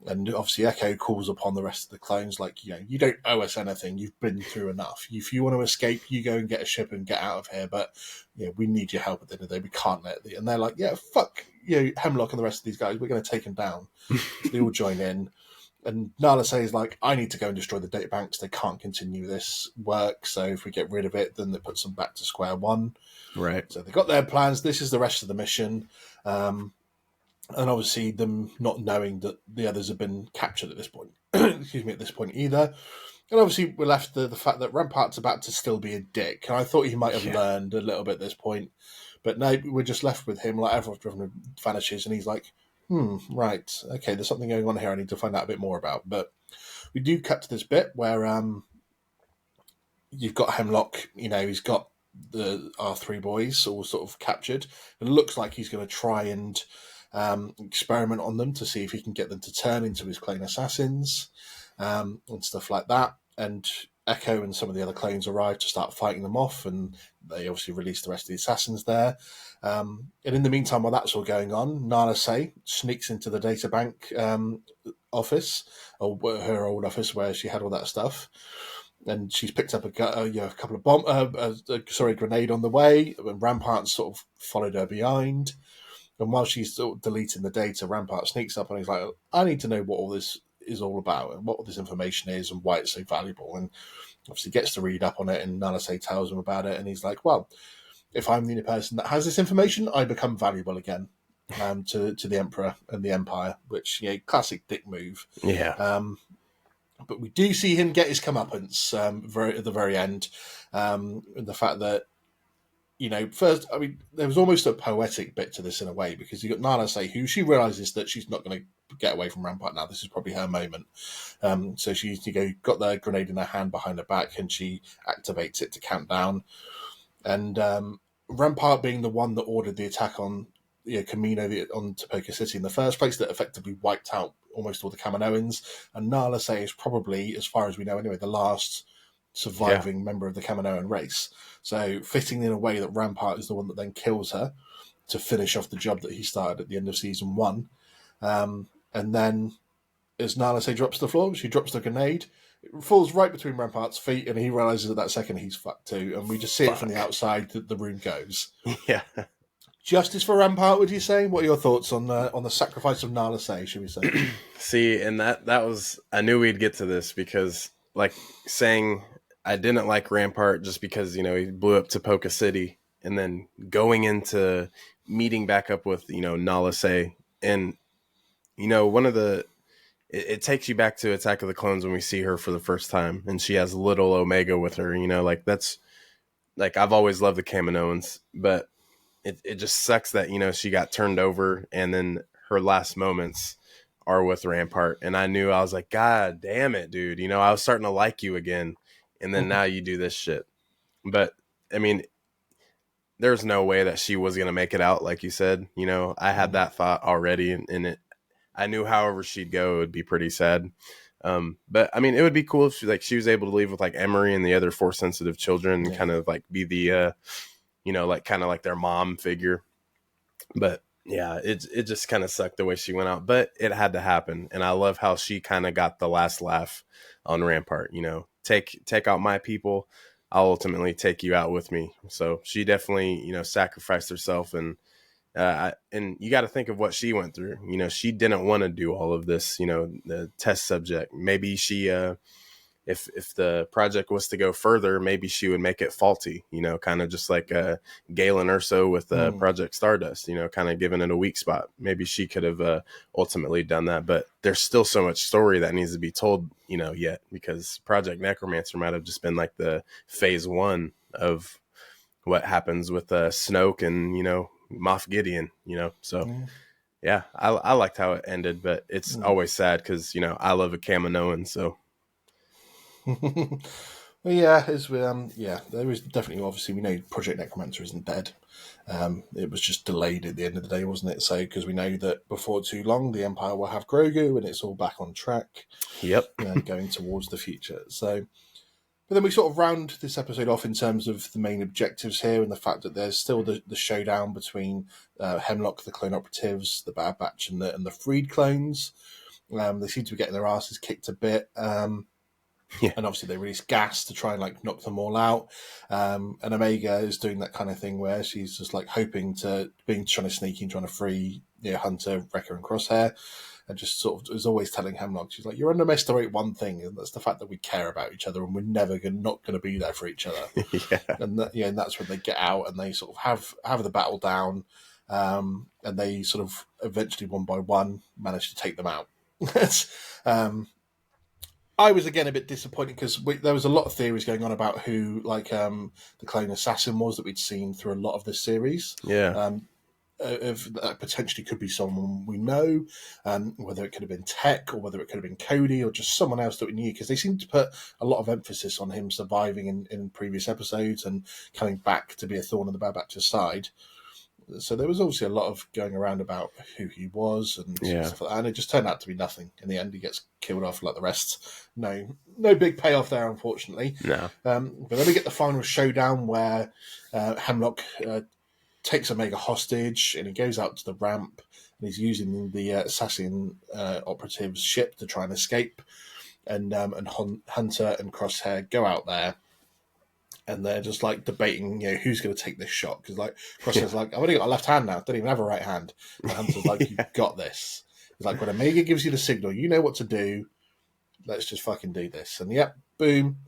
And obviously Echo calls upon the rest of the clones like, you don't owe us anything. You've been through enough. If you want to escape, you go and get a ship and get out of here. But, we need your help at the end of the day. We can't let it. And they're like, yeah, fuck, Hemlock and the rest of these guys. We're going to take them down. They all join in. And Nala says, like, I need to go and destroy the data banks. They can't continue this work. So if we get rid of it, then that puts them back to square one. Right. So they got their plans. This is the rest of the mission. And obviously them not knowing that the others have been captured at this point. Excuse me, at this point either. And obviously we're left the fact that Rampart's about to still be a dick. And I thought he might have learned a little bit at this point. But no, we're just left with him. Like, everyone vanishes and he's like, right, okay, there's something going on here I need to find out a bit more about. But we do cut to this bit where you've got Hemlock, he's got our three boys all sort of captured. It looks like he's going to try and experiment on them to see if he can get them to turn into his clone assassins and stuff like that. And Echo and some of the other clones arrive to start fighting them off, and they obviously release the rest of the assassins there. And in the meantime, while that's all going on, Nala Se sneaks into the data bank office, or her old office where she had all that stuff. And she's picked up a couple of grenade on the way, and Rampart sort of followed her behind. And while she's sort of deleting the data, Rampart sneaks up and he's like, I need to know what all this is all about and what all this information is and why it's so valuable. And obviously gets to read up on it, and Nala Se tells him about it. And he's like, well, if I'm the only person that has this information, I become valuable again to the Emperor and the Empire, which, classic dick move. Yeah. But we do see him get his comeuppance at the very end. The fact that, first, I mean, there was almost a poetic bit to this in a way, because you got Nala Se, who she realizes that she's not going to get away from Rampart now. This is probably her moment. So she's got the grenade in her hand behind her back, and she activates it to count down. And Rampart being the one that ordered the attack on Camino on Topoka City in the first place, that effectively wiped out almost all the Kaminoans. And Nala Se is probably, as far as we know anyway, the last surviving member of the Kaminoan race. So fitting in a way that Rampart is the one that then kills her to finish off the job that he started at the end of season 1. And then as Nala Se drops to the floor, she drops the grenade. It falls right between Rampart's feet, and he realizes at that second he's fucked too. And we just see it from the outside that the room goes. Yeah. Justice for Rampart, would you say? What are your thoughts on the sacrifice of Nala Se, should we say? See, and that was, I knew we'd get to this, because like saying I didn't like Rampart just because, he blew up Topoka City, and then going into meeting back up with, Nala Se, and, one of the, it takes you back to Attack of the Clones when we see her for the first time, and she has little Omega with her, that's, like, I've always loved the Kaminoans, but it just sucks that, she got turned over, and then her last moments are with Rampart. And I knew, I was like, God damn it, dude. I was starting to like you again. And then now you do this shit. But I mean, there's no way that she was going to make it out. Like you said, I had that thought already, and I knew however she'd go, it would be pretty sad. But I mean, it would be cool if she was able to leave with like Emery and the other Force sensitive children and kind of like be the, like kind of like their mom figure. But yeah, it just kind of sucked the way she went out, but it had to happen. And I love how she kind of got the last laugh on Rampart, take out my people. I'll ultimately take you out with me. So she definitely, sacrificed herself. And you got to think of what she went through. She didn't want to do all of this, the test subject. Maybe she, if the project was to go further, maybe she would make it faulty, kind of just like Galen Erso with Project Stardust, kind of giving it a weak spot. Maybe she could have ultimately done that, but there's still so much story that needs to be told, yet, because Project Necromancer might have just been like the phase 1 of what happens with Snoke and, Moff Gideon, so yeah, I liked how it ended, but it's always sad because, I love a Kaminoan, so. Well, yeah, there is definitely, obviously, we know Project Necromancer isn't dead. It was just delayed at the end of the day, wasn't it? So, because we know that before too long, the Empire will have Grogu, and it's all back on track. Yep. Going towards the future. So, But then we sort of round this episode off in terms of the main objectives here and the fact that there's still the showdown between Hemlock, the clone operatives, the Bad Batch, and the freed clones. They seem to be getting their asses kicked a bit. Yeah. And obviously they release gas to try and like knock them all out. And Omega is doing that kind of thing where she's just like trying to sneak in, trying to free Hunter, Wrecker, and Crosshair. And just sort of is always telling Hemlock, she's like, "You're underestimating one thing, and that's the fact that we care about each other, and we're never not going to be there for each other." Yeah. And that's when they get out and they sort of have the battle down, and they sort of eventually one by one manage to take them out. I was again a bit disappointed because there was a lot of theories going on about who the clone assassin was that we'd seen through a lot of this series. Yeah. If that potentially could be someone we know, whether it could have been Tech or whether it could have been Cody or just someone else that we knew, because they seem to put a lot of emphasis on him surviving in previous episodes and coming back to be a thorn in the Bad Batch's side. So there was obviously a lot of going around about who he was and stuff like that, and it just turned out to be nothing. In the end, he gets killed off like the rest. No big payoff there, unfortunately. No. But then we get the final showdown where Hemlock takes Omega hostage, and he goes out to the ramp, and he's using the assassin operative's ship to try and escape. And Hunter and Crosshair go out there, and they're just like debating, who's going to take this shot, because like Crosshair's like, "I've only got a left hand now, don't even have a right hand." And Hunter's like, "You've got this." He's like, "When Omega gives you the signal, you know what to do. Let's just fucking do this." And boom,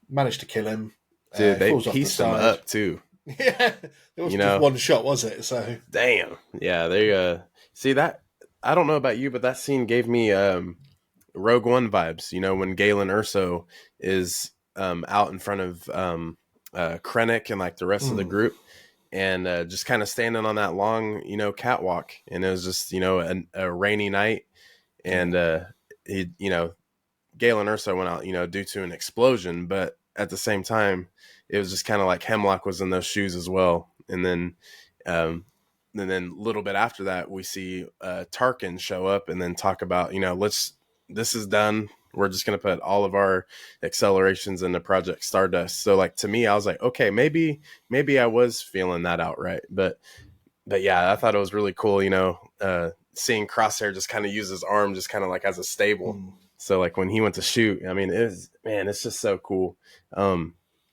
managed to kill him. Dude, they pieced him up too. Yeah, it wasn't just one shot, was it? So damn, yeah. They see that. I don't know about you, but that scene gave me Rogue One vibes. When Galen Erso is out in front of Krennic and like the rest of the group, and just kind of standing on that long, catwalk, and it was just a rainy night, and he, Galen Erso went out, due to an explosion, but at the same time, it was just kind of like Hemlock was in those shoes as well. And then a little bit after that, we see Tarkin show up and then talk about, this is done. We're just going to put all of our accelerations into Project Stardust. So like, to me, I was like, okay, maybe I was feeling that out. Right. But yeah, I thought it was really cool, seeing Crosshair just kind of use his arm, just kind of like as a stable. So like when he went to shoot, I mean, it's just so cool.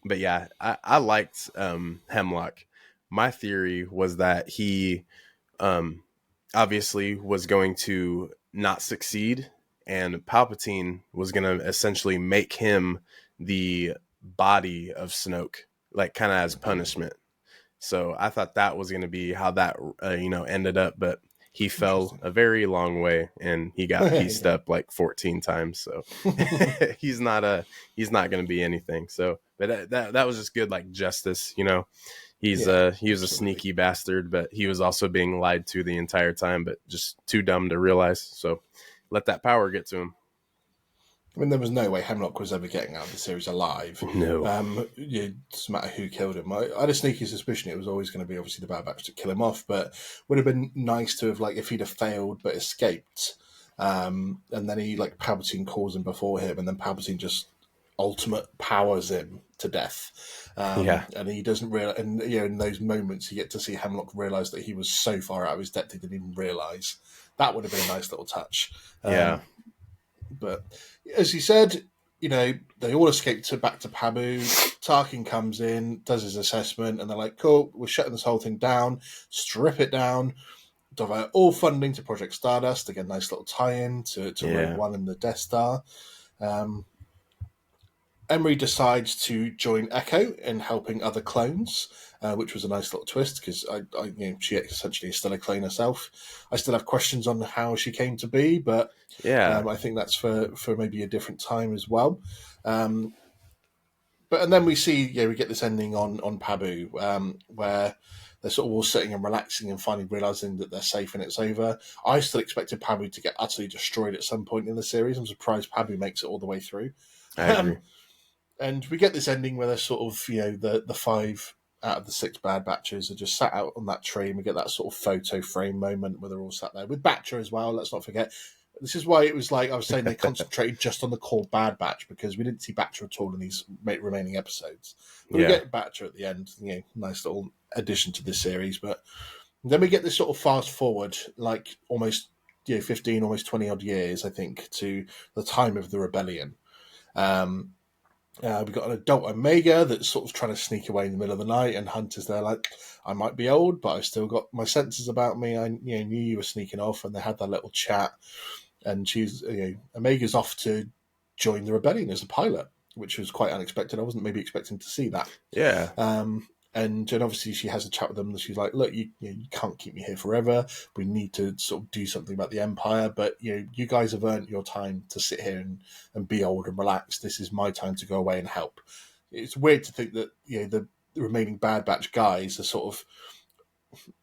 But yeah, I liked Hemlock. My theory was that he obviously was going to not succeed, and Palpatine was going to essentially make him the body of Snoke, like kind of as punishment. So I thought that was going to be how that ended up, but he fell a very long way and he got pieced up like 14 times. So he's not going to be anything. So, but that was just good, like justice, he was a sneaky bastard, but he was also being lied to the entire time, but just too dumb to realize. So let that power get to him. I mean, there was no way Hemlock was ever getting out of the series alive. No. It doesn't matter who killed him. I had a sneaky suspicion it was always going to be obviously the Bad Batch to kill him off, but would have been nice to have, like, if he'd have failed but escaped, and then he, like, Palpatine calls him before him, and then Palpatine just ultimate powers him to death. And he doesn't realize, and in those moments you get to see Hemlock realize that he was so far out of his depth he didn't even realize. That would have been a nice little touch. But as you said, they all escape back to Pabu. Tarkin comes in, does his assessment, and they're like, "Cool, we're shutting this whole thing down, strip it down, divert all funding to Project Stardust." Again, nice little tie-in to Rogue One and the Death Star. Emery decides to join Echo in helping other clones, which was a nice little twist because she essentially is still a clone herself. I still have questions on how she came to be, but I think that's for maybe a different time as well. And then we see, we get this ending on Pabu, where they're sort of all sitting and relaxing and finally realizing that they're safe and it's over. I still expected Pabu to get utterly destroyed at some point in the series. I'm surprised Pabu makes it all the way through. I agree. And we get this ending where they're sort of, the 5 out of the 6 Bad Batches are just sat out on that tree, and we get that sort of photo frame moment where they're all sat there with Batcher as well. Let's not forget, This is why it was like I was saying they concentrated just on the core Bad Batch, because we didn't see Batcher at all in these remaining episodes. But we get Batcher at the end, nice little addition to this series. But then we get this sort of fast forward, like almost 15, almost 20 odd years, I think, to the time of the rebellion. We've got an adult Omega that's sort of trying to sneak away in the middle of the night, and Hunter's there like, I might be old, but I've still got my senses about me. I knew you were sneaking off, and they had that little chat. And she's, Omega's off to join the rebellion as a pilot, which was quite unexpected. I wasn't maybe expecting to see that. Yeah. And obviously she has a chat with them, and she's like, look, you can't keep me here forever. We need to sort of do something about the Empire, but you guys have earned your time to sit here and be old and relax. This is my time to go away and help. It's weird to think that the remaining Bad Batch guys are sort of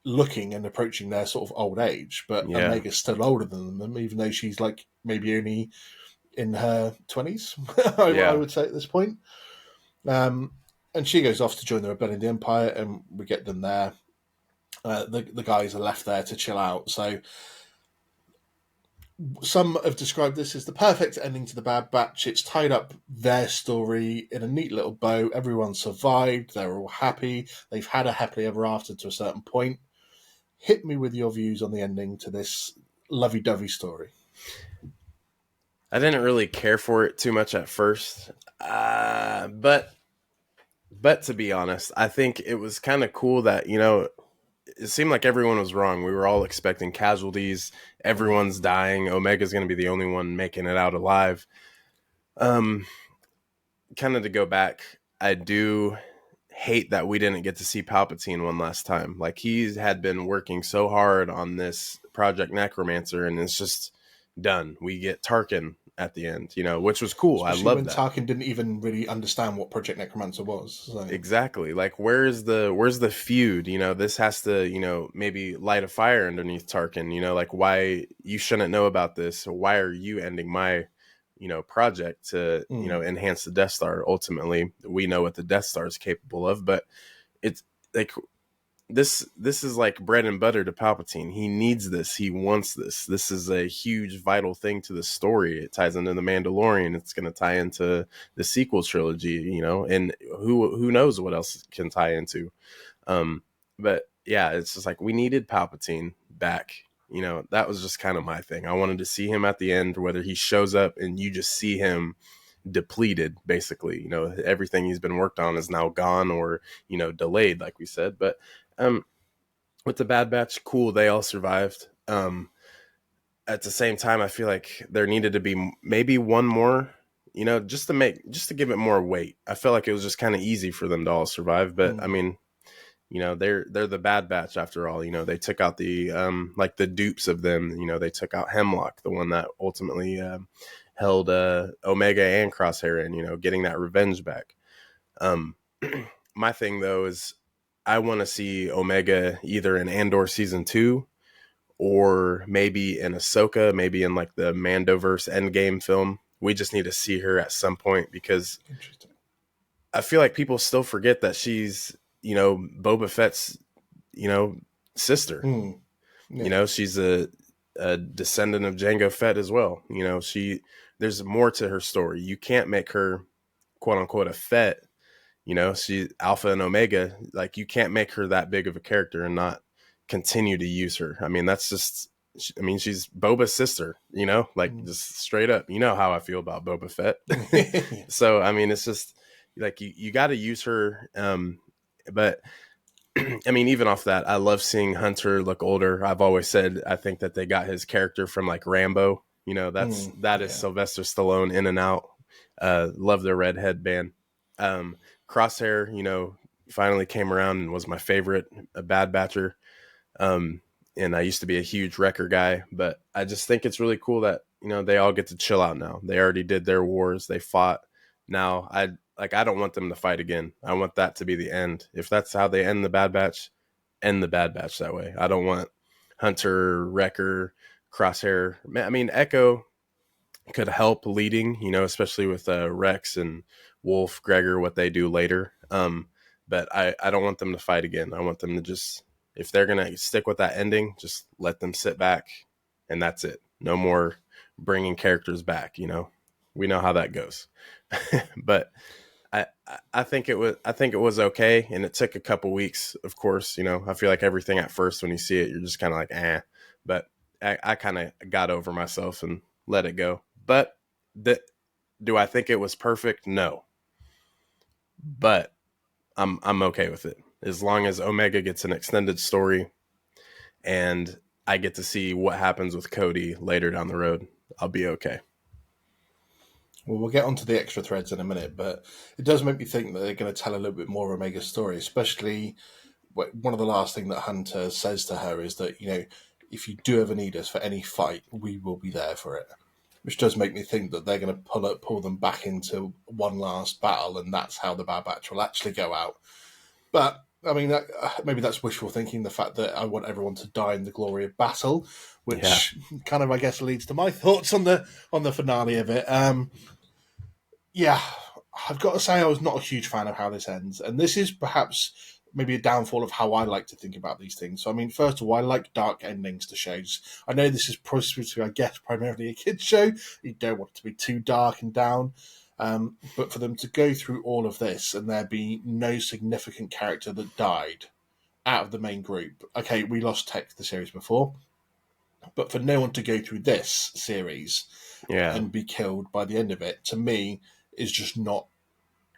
looking and approaching their sort of old age, but Omega's still older than them, even though she's like maybe only in her 20s, I would say at this point. And she goes off to join the rebellion of the Empire, and we get them there. The guys are left there to chill out. So some have described this as the perfect ending to the Bad Batch. It's tied up their story in a neat little bow. Everyone survived. They're all happy. They've had a happily ever after to a certain point. Hit me with your views on the ending to this lovey-dovey story. I didn't really care for it too much at first, but to be honest, I think it was kind of cool that, it seemed like everyone was wrong. We were all expecting casualties. Everyone's dying. Omega's going to be the only one making it out alive. Kind of to go back, I do hate that we didn't get to see Palpatine one last time. Like, he had been working so hard on this Project Necromancer, and it's just done. We get Tarkin at the end, which was cool. Especially I love when that. Tarkin didn't even really understand what Project Necromancer was. So. Exactly. Like, where's the feud? This has to, maybe light a fire underneath Tarkin. Like, why you shouldn't know about this? Why are you ending my, project to, enhance the Death Star? Ultimately, we know what the Death Star is capable of, but it's like, this is like bread and butter to Palpatine. He needs this. He wants this. This is a huge, vital thing to the story. It ties into the Mandalorian. It's going to tie into the sequel trilogy, and who knows what else it can tie into. But yeah, it's just like, we needed Palpatine back. That was just kind of my thing. I wanted to see him at the end, whether he shows up and you just see him depleted, basically. Everything he's been worked on is now gone or, delayed, like we said. But with the Bad Batch, cool, they all survived. At the same time, I feel like there needed to be maybe one more, just to give it more weight. I felt like it was just kind of easy for them to all survive, but I mean, they're the Bad Batch after all. They took out the like the dupes of them. They took out Hemlock, the one that ultimately held Omega and Crosshair in, getting that revenge back. My thing though is, I want to see Omega either in Andor season 2 or maybe in Ahsoka, maybe in like the Mandoverse Endgame film. We just need to see her at some point, because I feel like people still forget that she's, Boba Fett's, sister. Yeah. She's a descendant of Jango Fett as well. There's more to her story. You can't make her, quote unquote, a Fett. She Alpha and Omega, like, you can't make her that big of a character and not continue to use her. I mean, that's just, she's Boba's sister, just straight up, how I feel about Boba Fett. So, it's just like, you got to use her. But even off that, I love seeing Hunter look older. I've always said, I think that they got his character from like Rambo, that is Sylvester Stallone in and out. Love their red headband. Crosshair, finally came around and was my favorite Bad Batcher. And I used to be a huge Wrecker guy, but I just think it's really cool that, they all get to chill out now. They already did their wars. They fought. Now, I don't want them to fight again. I want that to be the end. If that's how they end the Bad Batch that way. I don't want Hunter, Wrecker, Crosshair. Echo could help leading, especially with Rex and Wolf, Gregor, what they do later. But I don't want them to fight again. I want them to just, if they're going to stick with that ending, just let them sit back, and that's it. No more bringing characters back. We know how that goes. But I think it was okay, and it took a couple weeks. Of course, I feel like everything at first when you see it, you're just kind of like, but I kind of got over myself and let it go. But do I think it was perfect? No, but I'm okay with it as long as Omega gets an extended story, and I get to see what happens with Cody later down the road. I'll be okay. Well, we'll get onto the extra threads in a minute, but it does make me think that they're going to tell a little bit more of Omega's story, especially one of the last things that Hunter says to her is that, if you do ever need us for any fight, we will be there for it. Which does make me think that they're going to pull them back into one last battle, and that's how the Bad Batch will actually go out. But, I mean, maybe that's wishful thinking, the fact that I want everyone to die in the glory of battle, which kind of, I guess, leads to my thoughts on the finale of it. Yeah, I've got to say I was not a huge fan of how this ends. And this is perhaps maybe a downfall of how I like to think about these things. So, I mean, first of all, I like dark endings to shows. I know this is I guess, primarily a kid's show. You don't want it to be too dark and down. But for them to go through all of this and there be no significant character that died out of the main group. Okay, we lost Tech the series before. But for no one to go through this series and be killed by the end of it, to me, is just not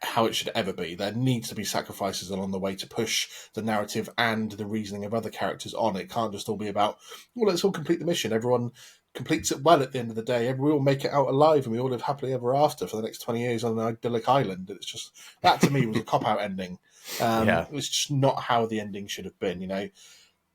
how it should ever be. There needs to be sacrifices along the way to push the narrative and the reasoning of other characters on. It can't just all be about, well, let's all complete the mission. Everyone completes it well at the end of the day. We all make it out alive and we all live happily ever after for the next 20 years on an idyllic island. It's just, that to me was a cop-out ending. It was just not how the ending should have been,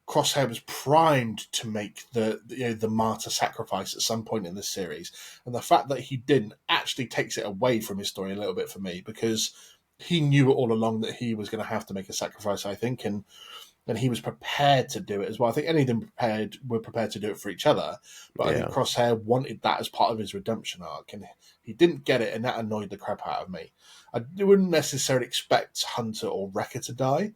Crosshair was primed to make the martyr sacrifice at some point in this series, and the fact that he didn't actually takes it away from his story a little bit for me, because he knew all along that he was going to have to make a sacrifice, I think, and he was prepared to do it as well. I think any of them were prepared to do it for each other, but I think Crosshair wanted that as part of his redemption arc, and he didn't get it, and that annoyed the crap out of me. I wouldn't necessarily expect Hunter or Wrecker to die.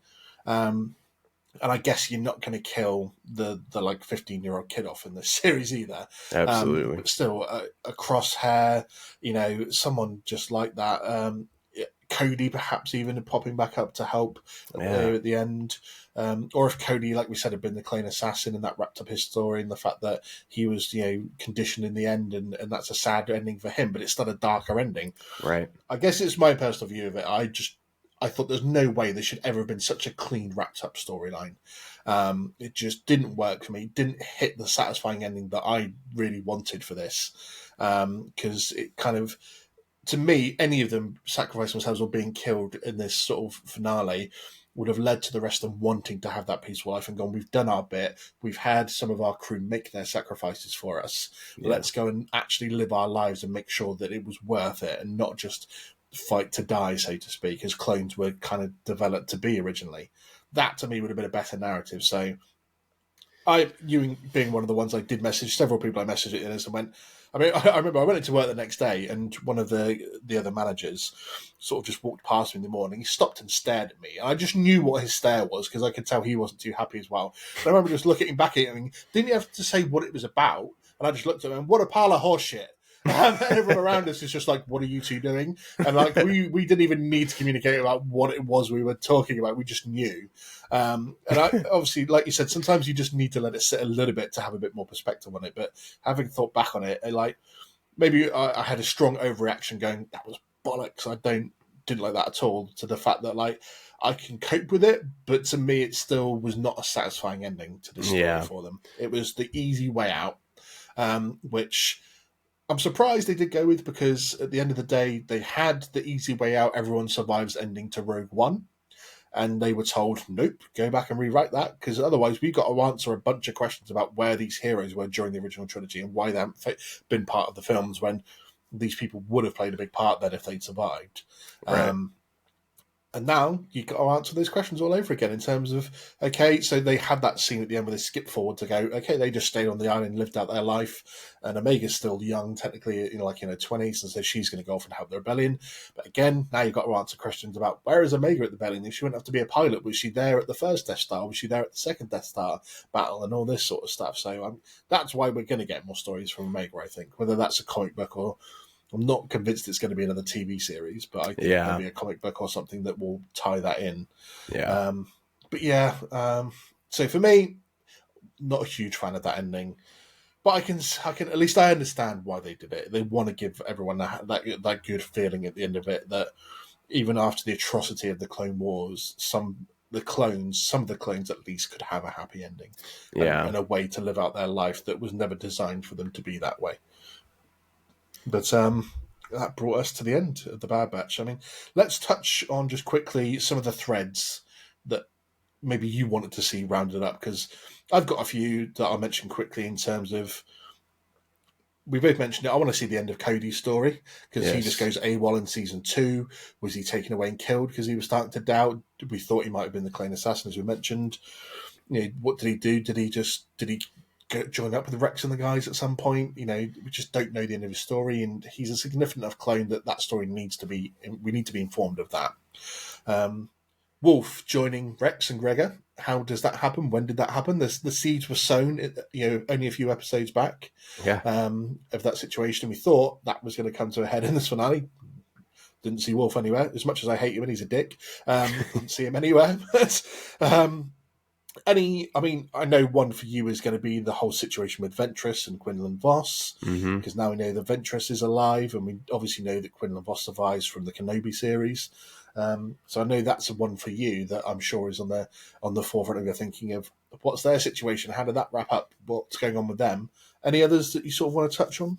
And I guess you're not going to kill the 15-year-old kid off in this series either. Absolutely. But still, a Crosshair, someone just like that. Cody perhaps even popping back up to help at the end. Or if Cody, like we said, had been the Clone assassin and that wrapped up his story, and the fact that he was, conditioned in the end, and that's a sad ending for him, but it's still a darker ending. Right. I guess it's my personal view of it. I thought there's no way there should ever have been such a clean, wrapped-up storyline. It just didn't work for me. It didn't hit the satisfying ending that I really wanted for this. Because it kind of, to me, any of them sacrificing themselves or being killed in this sort of finale would have led to the rest of them wanting to have that peaceful life and gone, we've done our bit. We've had some of our crew make their sacrifices for us. Yeah. Let's go and actually live our lives and make sure that it was worth it and not just fight to die, so to speak, as clones were kind of developed to be originally. That to me would have been a better narrative. So you being one of the ones I did message, several people I messaged it in and went, I remember I went into work the next day and one of the other managers sort of just walked past me in the morning. He stopped and stared at me. And I just knew what his stare was because I could tell he wasn't too happy as well. And I remember just looking back at him, didn't you have to say what it was about? And I just looked at him and what a pile of horse shit. And everyone around us is just like, what are you two doing? And we didn't even need to communicate about what it was we were talking about. We just knew. Obviously, like you said, sometimes you just need to let it sit a little bit to have a bit more perspective on it. But having thought back on it, maybe I had a strong overreaction going, that was bollocks. I didn't like that at all, to the fact that I can cope with it, but to me it still was not a satisfying ending to the story for them. It was the easy way out, which I'm surprised they did go with, because at the end of the day, they had the easy way out, everyone survives ending to Rogue One. And they were told, nope, go back and rewrite that, because otherwise we've got to answer a bunch of questions about where these heroes were during the original trilogy and why they haven't been part of the films when these people would have played a big part then if they'd survived. Right. And now you've got to answer those questions all over again in terms of, okay, so they had that scene at the end where they skip forward to go, okay, they just stayed on the island, lived out their life, and Omega's still young, technically, like in her 20s, and so she's going to go off and help the rebellion. But again, now you've got to answer questions about, where is Omega at the rebellion? If she wouldn't have to be a pilot, was she there at the first Death Star? Was she there at the second Death Star battle and all this sort of stuff? So that's why we're going to get more stories from Omega, I think, whether that's a comic book or... I'm not convinced it's going to be another TV series, but I think there'll be a comic book or something that will tie that in. Yeah. So for me, not a huge fan of that ending, but I can at least I understand why they did it. They want to give everyone that good feeling at the end of it, that even after the atrocity of the Clone Wars, some of the clones at least could have a happy ending, and a way to live out their life that was never designed for them to be that way. But that brought us to the end of the Bad Batch. I mean, let's touch on just quickly some of the threads that maybe you wanted to see rounded up, because I've got a few that I'll mention quickly in terms of, we both mentioned it, I want to see the end of Cody's story, because he just goes AWOL in season 2. Was he taken away and killed because he was starting to doubt? We thought he might have been the clone assassin, as we mentioned. What did he do? Did he join up with Rex and the guys at some point? We just don't know the end of his story, and he's a significant enough clone that story we need to be informed of that. Wolf joining Rex and Gregor, how does that happen? When did that happen? The seeds were sown, only a few episodes back, of that situation. We thought that was going to come to a head in this finale. Didn't see Wolf anywhere. As much as I hate him and he's a dick, didn't see him anywhere. I know one for you is going to be the whole situation with Ventress and Quinlan Voss, because now we know that Ventress is alive, and we obviously know that Quinlan Voss survives from the Kenobi series. So I know that's one for you that I'm sure is on the forefront of your thinking of what's their situation, how did that wrap up, what's going on with them. Any others that you sort of want to touch on?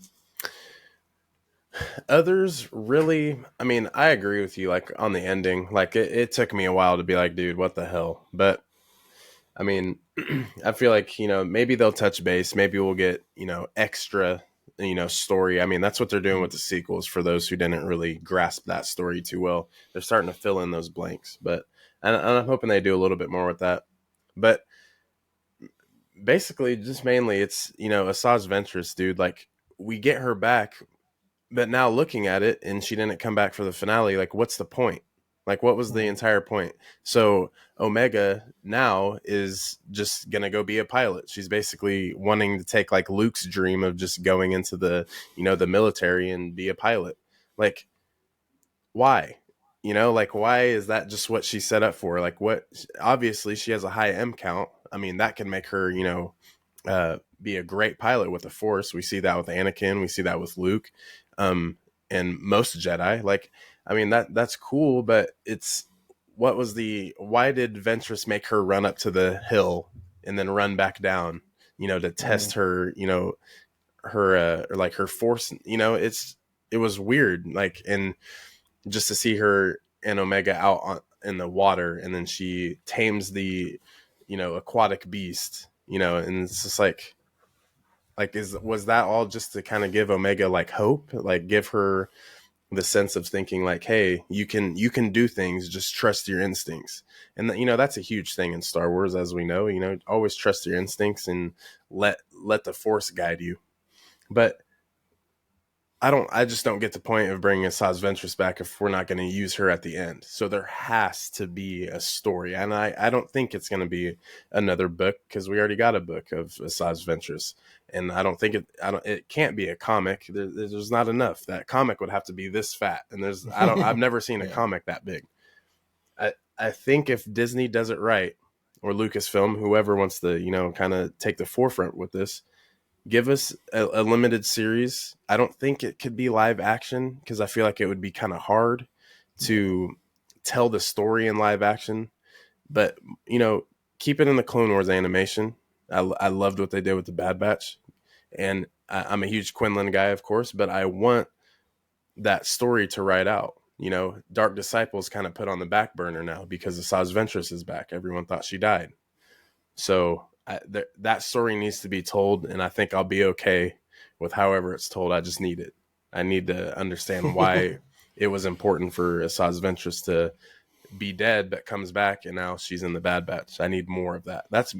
Others, really, I agree with you, like, on the ending. Like, it took me a while to be like, dude, what the hell? But I feel like, maybe they'll touch base. Maybe we'll get, extra, story. That's what they're doing with the sequels. For those who didn't really grasp that story too well, they're starting to fill in those blanks. But and I'm hoping they do a little bit more with that. But basically, just mainly, it's, Asajj Ventress, dude. Like, we get her back, but now looking at it, and she didn't come back for the finale. Like, what's the point? Like, what was the entire point? So Omega now is just going to go be a pilot. She's basically wanting to take, like, Luke's dream of just going into the, the military and be a pilot. Like, why? Why is that just what she set up for? Like, what? Obviously, she has a high M count. That can make her, be a great pilot with the Force. We see that with Anakin. We see that with Luke. And most Jedi. Like, that's cool, but why did Ventress make her run up to the hill and then run back down, to test her, her Force, it was weird. Like, and just to see her and Omega out in the water, and then she tames the, aquatic beast, and it's just like, was that all just to kind of give Omega, like, hope, like give her the sense of thinking, like, hey, you can do things, just trust your instincts. And that's a huge thing in Star Wars, as we know, always trust your instincts and let the Force guide you. But I just don't get the point of bringing Asajj Ventress back if we're not going to use her at the end. So there has to be a story, and I don't think it's going to be another book, because we already got a book of Asajj Ventress, and I don't think it can't be a comic. There's not enough. That comic would have to be this fat, and I've never seen a comic that big. I think if Disney does it right, or Lucasfilm, whoever wants to kind of take the forefront with this, give us a limited series. I don't think it could be live action, because I feel like it would be kind of hard to tell the story in live action. But, keep it in the Clone Wars animation. I loved what they did with the Bad Batch. And I'm a huge Quinlan guy, of course, but I want that story to ride out. Dark Disciples kind of put on the back burner now because Asajj Ventress is back. Everyone thought she died. So that story needs to be told, and I think I'll be okay with however it's told. I just need it. I need to understand why it was important for Asajj Ventress to be dead but comes back, and now she's in the Bad Batch. I need more of that. That's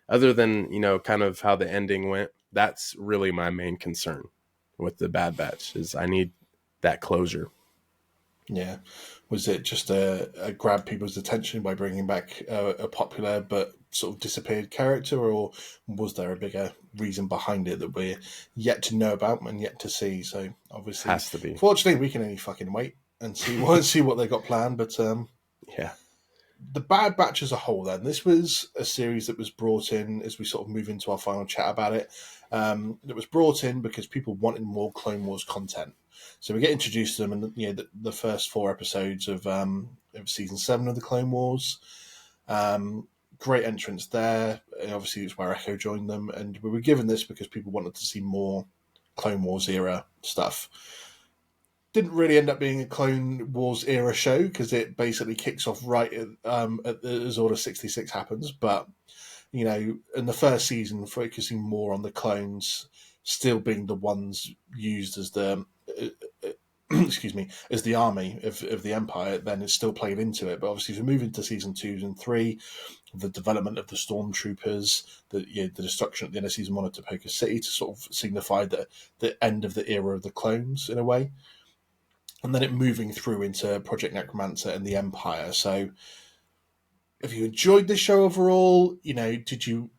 other than, kind of how the ending went. That's really my main concern with the Bad Batch is I need that closure. Yeah. Was it just a grab people's attention by bringing back a popular but sort of disappeared character, or was there a bigger reason behind it that we're yet to know about and yet to see? So obviously, Has to be. fortunately, we can only fucking wait and see what they got planned. But Yeah. the Bad Batch as a whole, then, this was a series that was brought in as we sort of move into our final chat about it. It was brought in because people wanted more Clone Wars content. So we get introduced to them in the first 4 episodes of season 7 of the Clone Wars. Great entrance there. And obviously, it's where Echo joined them, and we were given this because people wanted to see more Clone Wars era stuff. Didn't really end up being a Clone Wars era show because it basically kicks off right as Order 66 happens. But, in the first season, focusing more on the clones still being the ones used as the excuse me, as the army of the Empire, then it's still played into it. But obviously, if we move into season 2 and 3, the development of the stormtroopers, the destruction at the end of season 1 of Topeka City to sort of signify the end of the era of the clones in a way. And then it moving through into Project Necromancer and the Empire. So, have you enjoyed this show overall? Did you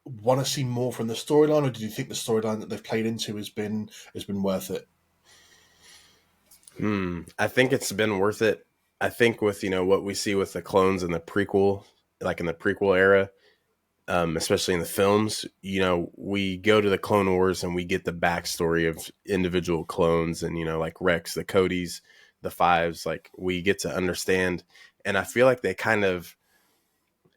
want to see more from the storyline, or did you think the storyline that they've played into has been worth it? I think it's been worth it. I think with what we see with the clones in the prequel, like in the prequel era, especially in the films, we go to the Clone Wars and we get the backstory of individual clones and, like Rex, the Codys, the Fives, like we get to understand. And I feel like they kind of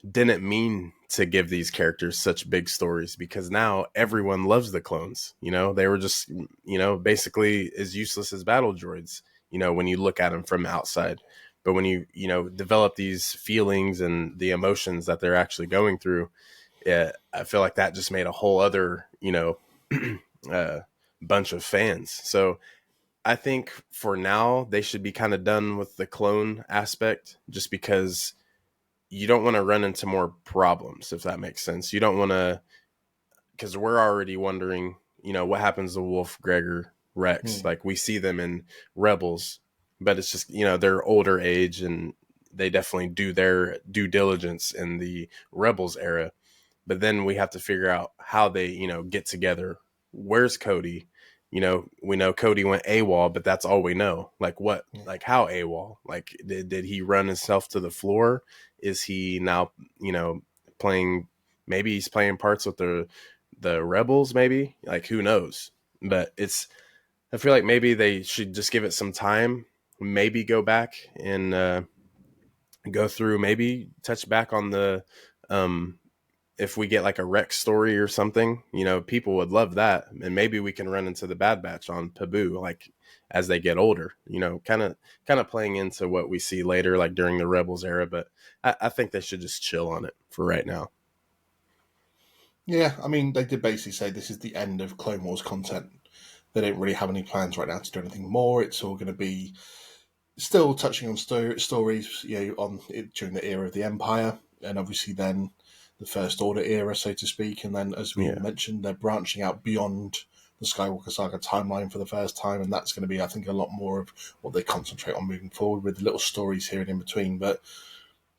didn't mean to give these characters such big stories because now everyone loves the clones. They were just, basically as useless as battle droids, when you look at them from outside. But when you, develop these feelings and the emotions that they're actually going through, I feel like that just made a whole other, bunch of fans. So I think for now they should be kind of done with the clone aspect, just because you don't want to run into more problems, if that makes sense. You don't want to, because we're already wondering, what happens to Wolf, Gregor, Rex. Like we see them in Rebels, but it's just, they're older age and they definitely do their due diligence in the Rebels era. But then we have to figure out how they, get together. Where's Cody? We know Cody went AWOL, but that's all we know. Like what? Like how AWOL? Like did he run himself to the floor? Is he now, playing? Maybe he's playing parts with the Rebels. Maybe, like, who knows? But I feel like maybe they should just give it some time. Maybe go back and go through. Maybe touch back on the if we get like a Rex story or something, people would love that. And maybe we can run into the Bad Batch on Pabu, like as they get older, kind of playing into what we see later, like during the Rebels era. But I think they should just chill on it for right now. Yeah, I mean, they did basically say this is the end of Clone Wars content. They don't really have any plans right now to do anything more. It's all going to be still touching on stories, during the era of the Empire, and obviously then the First Order era, so to speak. And then, as we mentioned, they're branching out beyond the Skywalker Saga timeline for the first time, and that's going to be, I think, a lot more of what they concentrate on moving forward, with little stories here and in between. But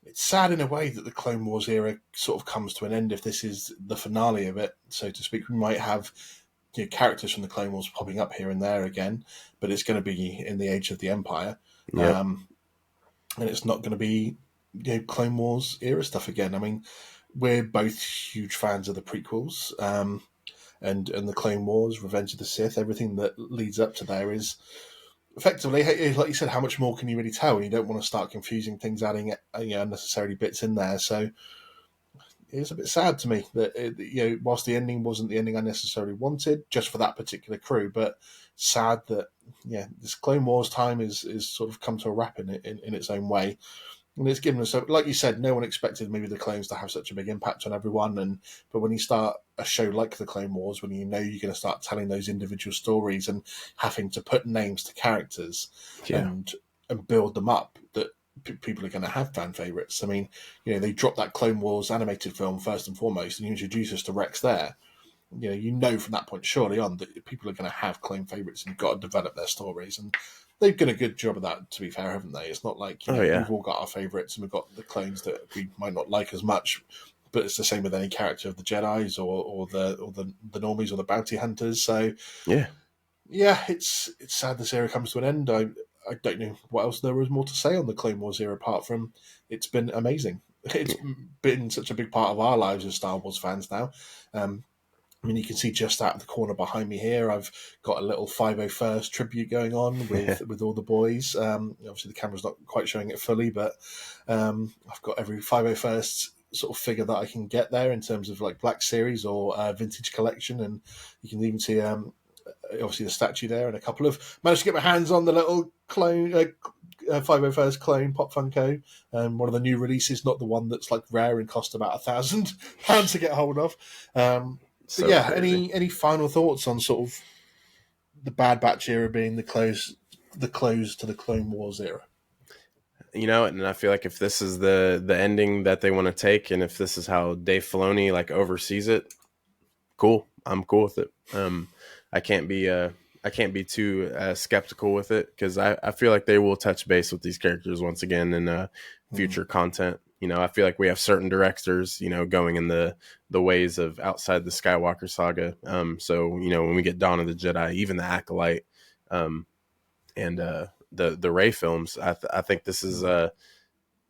it's sad in a way that the Clone Wars era sort of comes to an end if this is the finale of it, so to speak. We might have characters from the Clone Wars popping up here and there again, but it's going to be in the age of the Empire. Yep. And it's not going to be Clone Wars era stuff again. I mean, we're both huge fans of the prequels, and the Clone Wars, Revenge of the Sith. Everything that leads up to there is effectively, like you said, how much more can you really tell? And you don't want to start confusing things, adding unnecessary bits in there. So it's a bit sad to me that whilst the ending wasn't the ending I necessarily wanted, just for that particular crew, but sad that this Clone Wars time is sort of come to a wrap in its own way. And it's given us, like you said, no one expected maybe the clones to have such a big impact on everyone. But when you start a show like the Clone Wars, when you're going to start telling those individual stories and having to put names to characters and build them up, that people are going to have fan favorites. I mean, they dropped that Clone Wars animated film first and foremost, and you introduce us to Rex there. From that point surely on that people are going to have clone favorites and you've got to develop their stories, and they've done a good job of that, to be fair, haven't they? It's not like we've all got our favorites and we've got the clones that we might not like as much, but it's the same with any character of the Jedis or the normies or the bounty hunters. So it's sad this era comes to an end. I don't know what else there was more to say on the Clone Wars era apart from it's been amazing. It's been such a big part of our lives as Star Wars fans now. I mean, you can see just out of the corner behind me here, I've got a little 501st tribute going on with all the boys. Obviously, the camera's not quite showing it fully, but I've got every 501st sort of figure that I can get there in terms of like Black Series or Vintage Collection. And you can even see, obviously, the statue there and a couple of... Managed to get my hands on the little clone... 501st clone Pop Funko, one of the new releases, not the one that's like rare and cost about £1,000 to get hold of. So crazy. Any final thoughts on sort of the Bad Batch era being the close to the Clone Wars era? And I feel like if this is the ending that they want to take, and if this is how Dave Filoni like oversees it, cool. I'm cool with it. I can't be too skeptical with it, because I feel like they will touch base with these characters once again in future content. I feel like we have certain directors, going in the ways of outside the Skywalker saga. So, when we get Dawn of the Jedi, even the Acolyte, and the Rey films, I think this is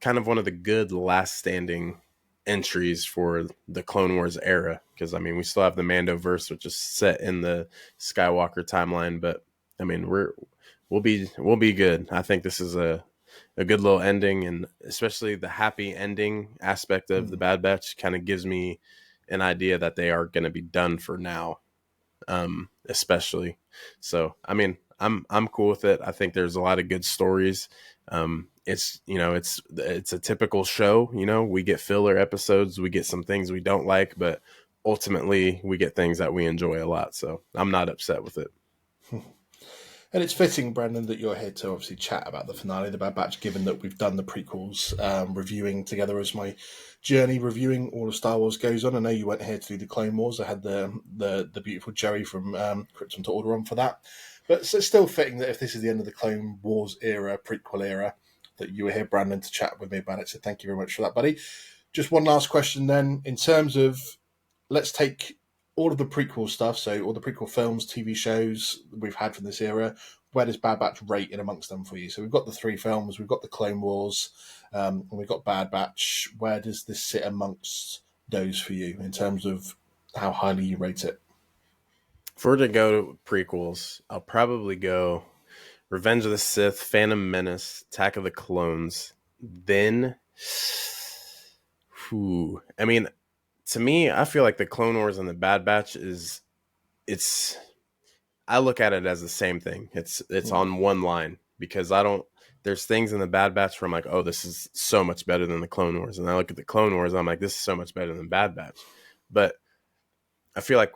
kind of one of the good last standing entries for the Clone Wars era. Because, I mean, we still have the Mandoverse, which is set in the Skywalker timeline. But, I mean, we'll be good. I think this is a good little ending, and especially the happy ending aspect of the Bad Batch kind of gives me an idea that they are going to be done for now, especially. So, I mean, I'm cool with it. I think there's a lot of good stories. It's a typical show. We get filler episodes, we get some things we don't like, but ultimately we get things that we enjoy a lot. So I'm not upset with it. And it's fitting, Brandon, that you're here to obviously chat about the finale, the Bad Batch, given that we've done the prequels reviewing together as my journey reviewing all of Star Wars goes on. I know you went here to do the Clone Wars. I had the beautiful Jerry from Krypton to Order on for that. But it's still fitting that if this is the end of the Clone Wars era, prequel era, that you were here, Brandon, to chat with me about it. So thank you very much for that, buddy. Just one last question then. In terms of, let's take all of the prequel stuff, so all the prequel films, TV shows we've had from this era, where does Bad Batch rate in amongst them for you? So we've got the 3 films, we've got the Clone Wars, and we've got Bad Batch. Where does this sit amongst those for you in terms of how highly you rate it? If we're to go to prequels, I'll probably go Revenge of the Sith, Phantom Menace, Attack of the Clones. Then, I mean, to me, I feel like the Clone Wars and the Bad Batch I look at it as the same thing. It's on one line, because there's things in the Bad Batch where I'm like, oh, this is so much better than the Clone Wars. And I look at the Clone Wars, I'm like, this is so much better than Bad Batch. But I feel like,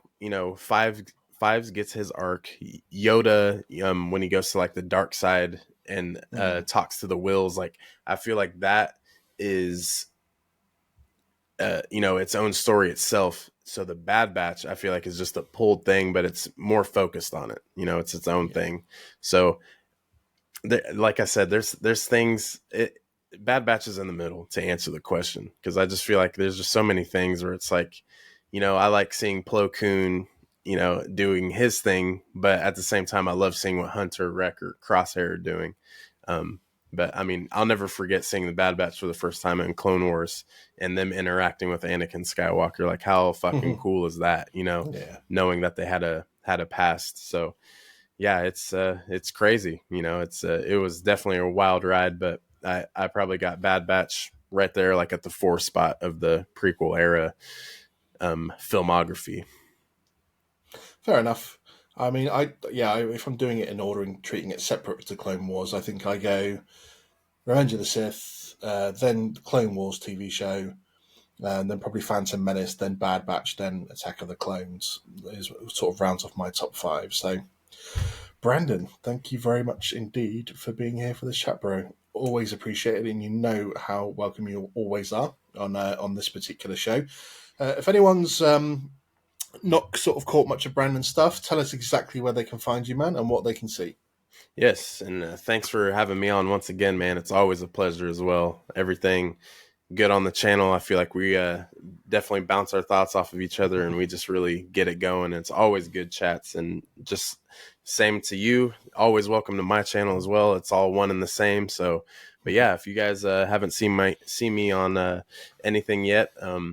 Fives gets his arc. Yoda, when he goes to like the dark side and talks to the Wills, like I feel like that is its own story itself. So the Bad Batch, I feel like, is just a pulled thing, but it's more focused on it. It's its own thing. So like I said, there's things. Bad Batch is in the middle to answer the question, because I just feel like there's just so many things where it's like, I like seeing Plo Koon, doing his thing, but at the same time, I love seeing what Hunter, Wreck, or Crosshair are doing. But I mean, I'll never forget seeing the Bad Batch for the first time in Clone Wars and them interacting with Anakin Skywalker. Like, how fucking cool is that? Knowing that they had a past. So yeah, it's crazy. It was definitely a wild ride, but I probably got Bad Batch right there, like at the 4 spot of the prequel era filmography. Fair enough. I mean, if I'm doing it in order and treating it separate to Clone Wars, I think I go Revenge of the Sith, then Clone Wars TV show, and then probably Phantom Menace, then Bad Batch, then Attack of the Clones. Is sort of rounds off my top 5. So, Brandon, thank you very much indeed for being here for this chat, bro. always appreciated, and you know how welcome you always are on this particular show. If anyone's not sort of caught much of Brandon's stuff, tell us exactly where they can find you, man, and what they can see. Yes, and thanks for having me on once again, man. It's always a pleasure as well. Everything good on the channel. I feel like we definitely bounce our thoughts off of each other, and we just really get it going. It's always good chats, and just same to you. Always welcome to my channel as well. It's all one and the same. So, but yeah, if you guys haven't seen me on anything yet,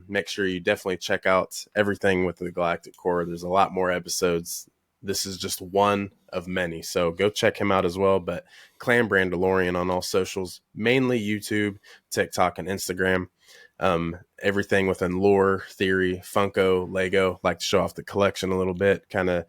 make sure you definitely check out everything with the Galactic Core. There's a lot more episodes. This is just one of many. So go check him out as well. But Clan Brandalorian on all socials, mainly YouTube, TikTok, and Instagram. Everything within lore, theory, Funko, Lego. Like to show off the collection a little bit. Kind of,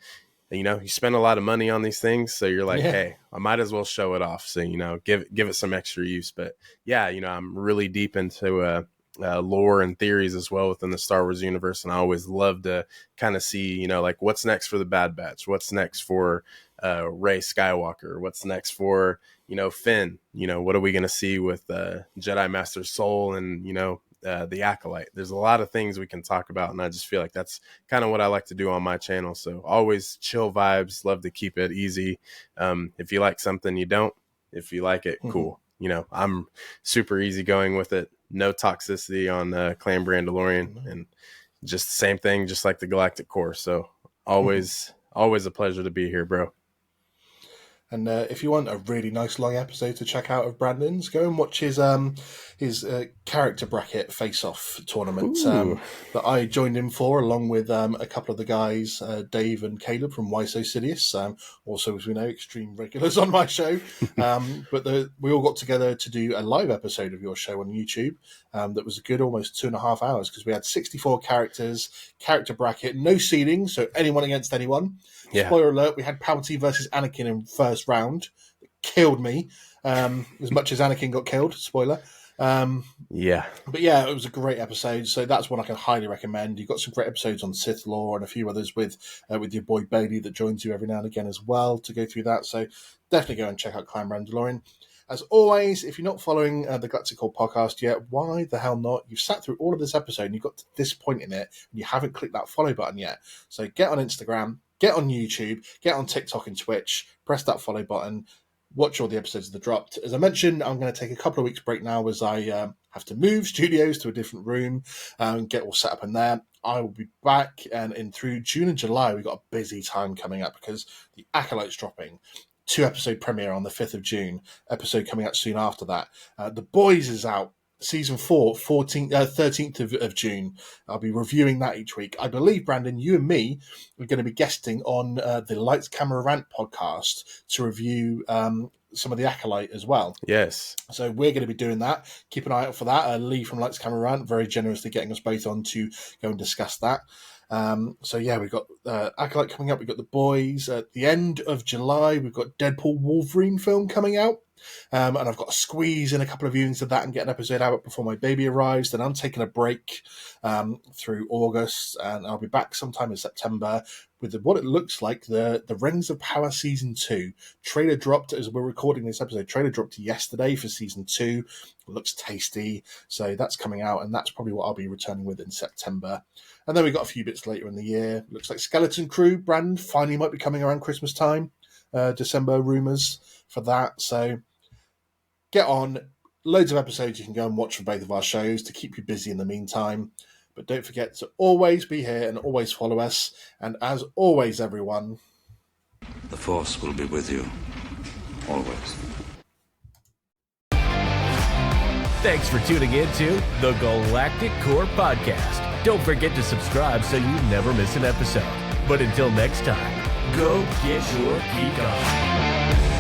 you spend a lot of money on these things. So you're like, hey, I might as well show it off. So, give it some extra use. But yeah, I'm really deep into lore and theories as well within the Star Wars universe, and I always love to kind of see like what's next for the Bad Batch, what's next for Rey Skywalker, what's next for Finn, what are we going to see with Jedi Master Soul and the Acolyte. There's a lot of things we can talk about, and I just feel like that's kind of what I like to do on my channel. So always chill vibes, love to keep it easy. If you like something, you don't. If you like it, cool. I'm super easygoing with it. No toxicity on Clan Brandalorian, and just the same thing, just like the Galactic Core. So always a pleasure to be here, bro. And if you want a really nice long episode to check out of Brandon's, go and watch his character bracket face-off tournament that I joined him for, along with a couple of the guys, Dave and Caleb from Why So Sidious, also, as we know, extreme regulars on my show. But we all got together to do a live episode of your show on YouTube that was a good almost 2.5 hours, because we had 64 characters, character bracket, no seeding, so anyone against anyone. Yeah. Spoiler alert, we had Palpatine versus Anakin in first round. It killed me, as much as Anakin got killed. Spoiler. Yeah. But yeah, it was a great episode. So that's one I can highly recommend. You've got some great episodes on Sith lore and a few others with your boy Bailey that joins you every now and again as well to go through that. So definitely go and check out Clan Brandalorian. As always, if you're not following the Galactic Core podcast yet, why the hell not? You've sat through all of this episode and you've got to this point in it and you haven't clicked that follow button yet. So get on Instagram, get on YouTube, get on TikTok and Twitch, press that follow button, watch all the episodes that are dropped. As I mentioned, I'm going to take a couple of weeks break now as I have to move studios to a different room and get all set up in there. I will be back, and in through June and July, we've got a busy time coming up because the Acolyte's dropping. 2-episode premiere on the 5th of June, episode coming out soon after that. The Boys is out, season 4, 13th of June. I'll be reviewing that each week. I believe, Brandon, you and me are going to be guesting on the Lights Camera Rant podcast to review some of the Acolyte as well. Yes. So we're going to be doing that. Keep an eye out for that. Lee from Lights Camera Rant very generously getting us both on to go and discuss that. So yeah, we've got Acolyte coming up. We've got The Boys at the end of July. We've got Deadpool Wolverine film coming out. And I've got to squeeze in a couple of viewings of that and get an episode out before my baby arrives. Then I'm taking a break through August, and I'll be back sometime in September with what it looks like the Rings of Power Season 2. Trailer dropped as we're recording this episode. Trailer dropped yesterday for Season 2. It looks tasty. So that's coming out, and that's probably what I'll be returning with in September. And then we got a few bits later in the year. Looks like Skeleton Crew, Brandon, finally might be coming around Christmas time. December rumours for that. So get on. Loads of episodes you can go and watch for both of our shows to keep you busy in the meantime. But don't forget to always be here and always follow us. And as always, everyone, the Force will be with you. Always. Thanks for tuning in to the Galactic Core Podcast. Don't forget to subscribe so you never miss an episode. But until next time, go get your geek on.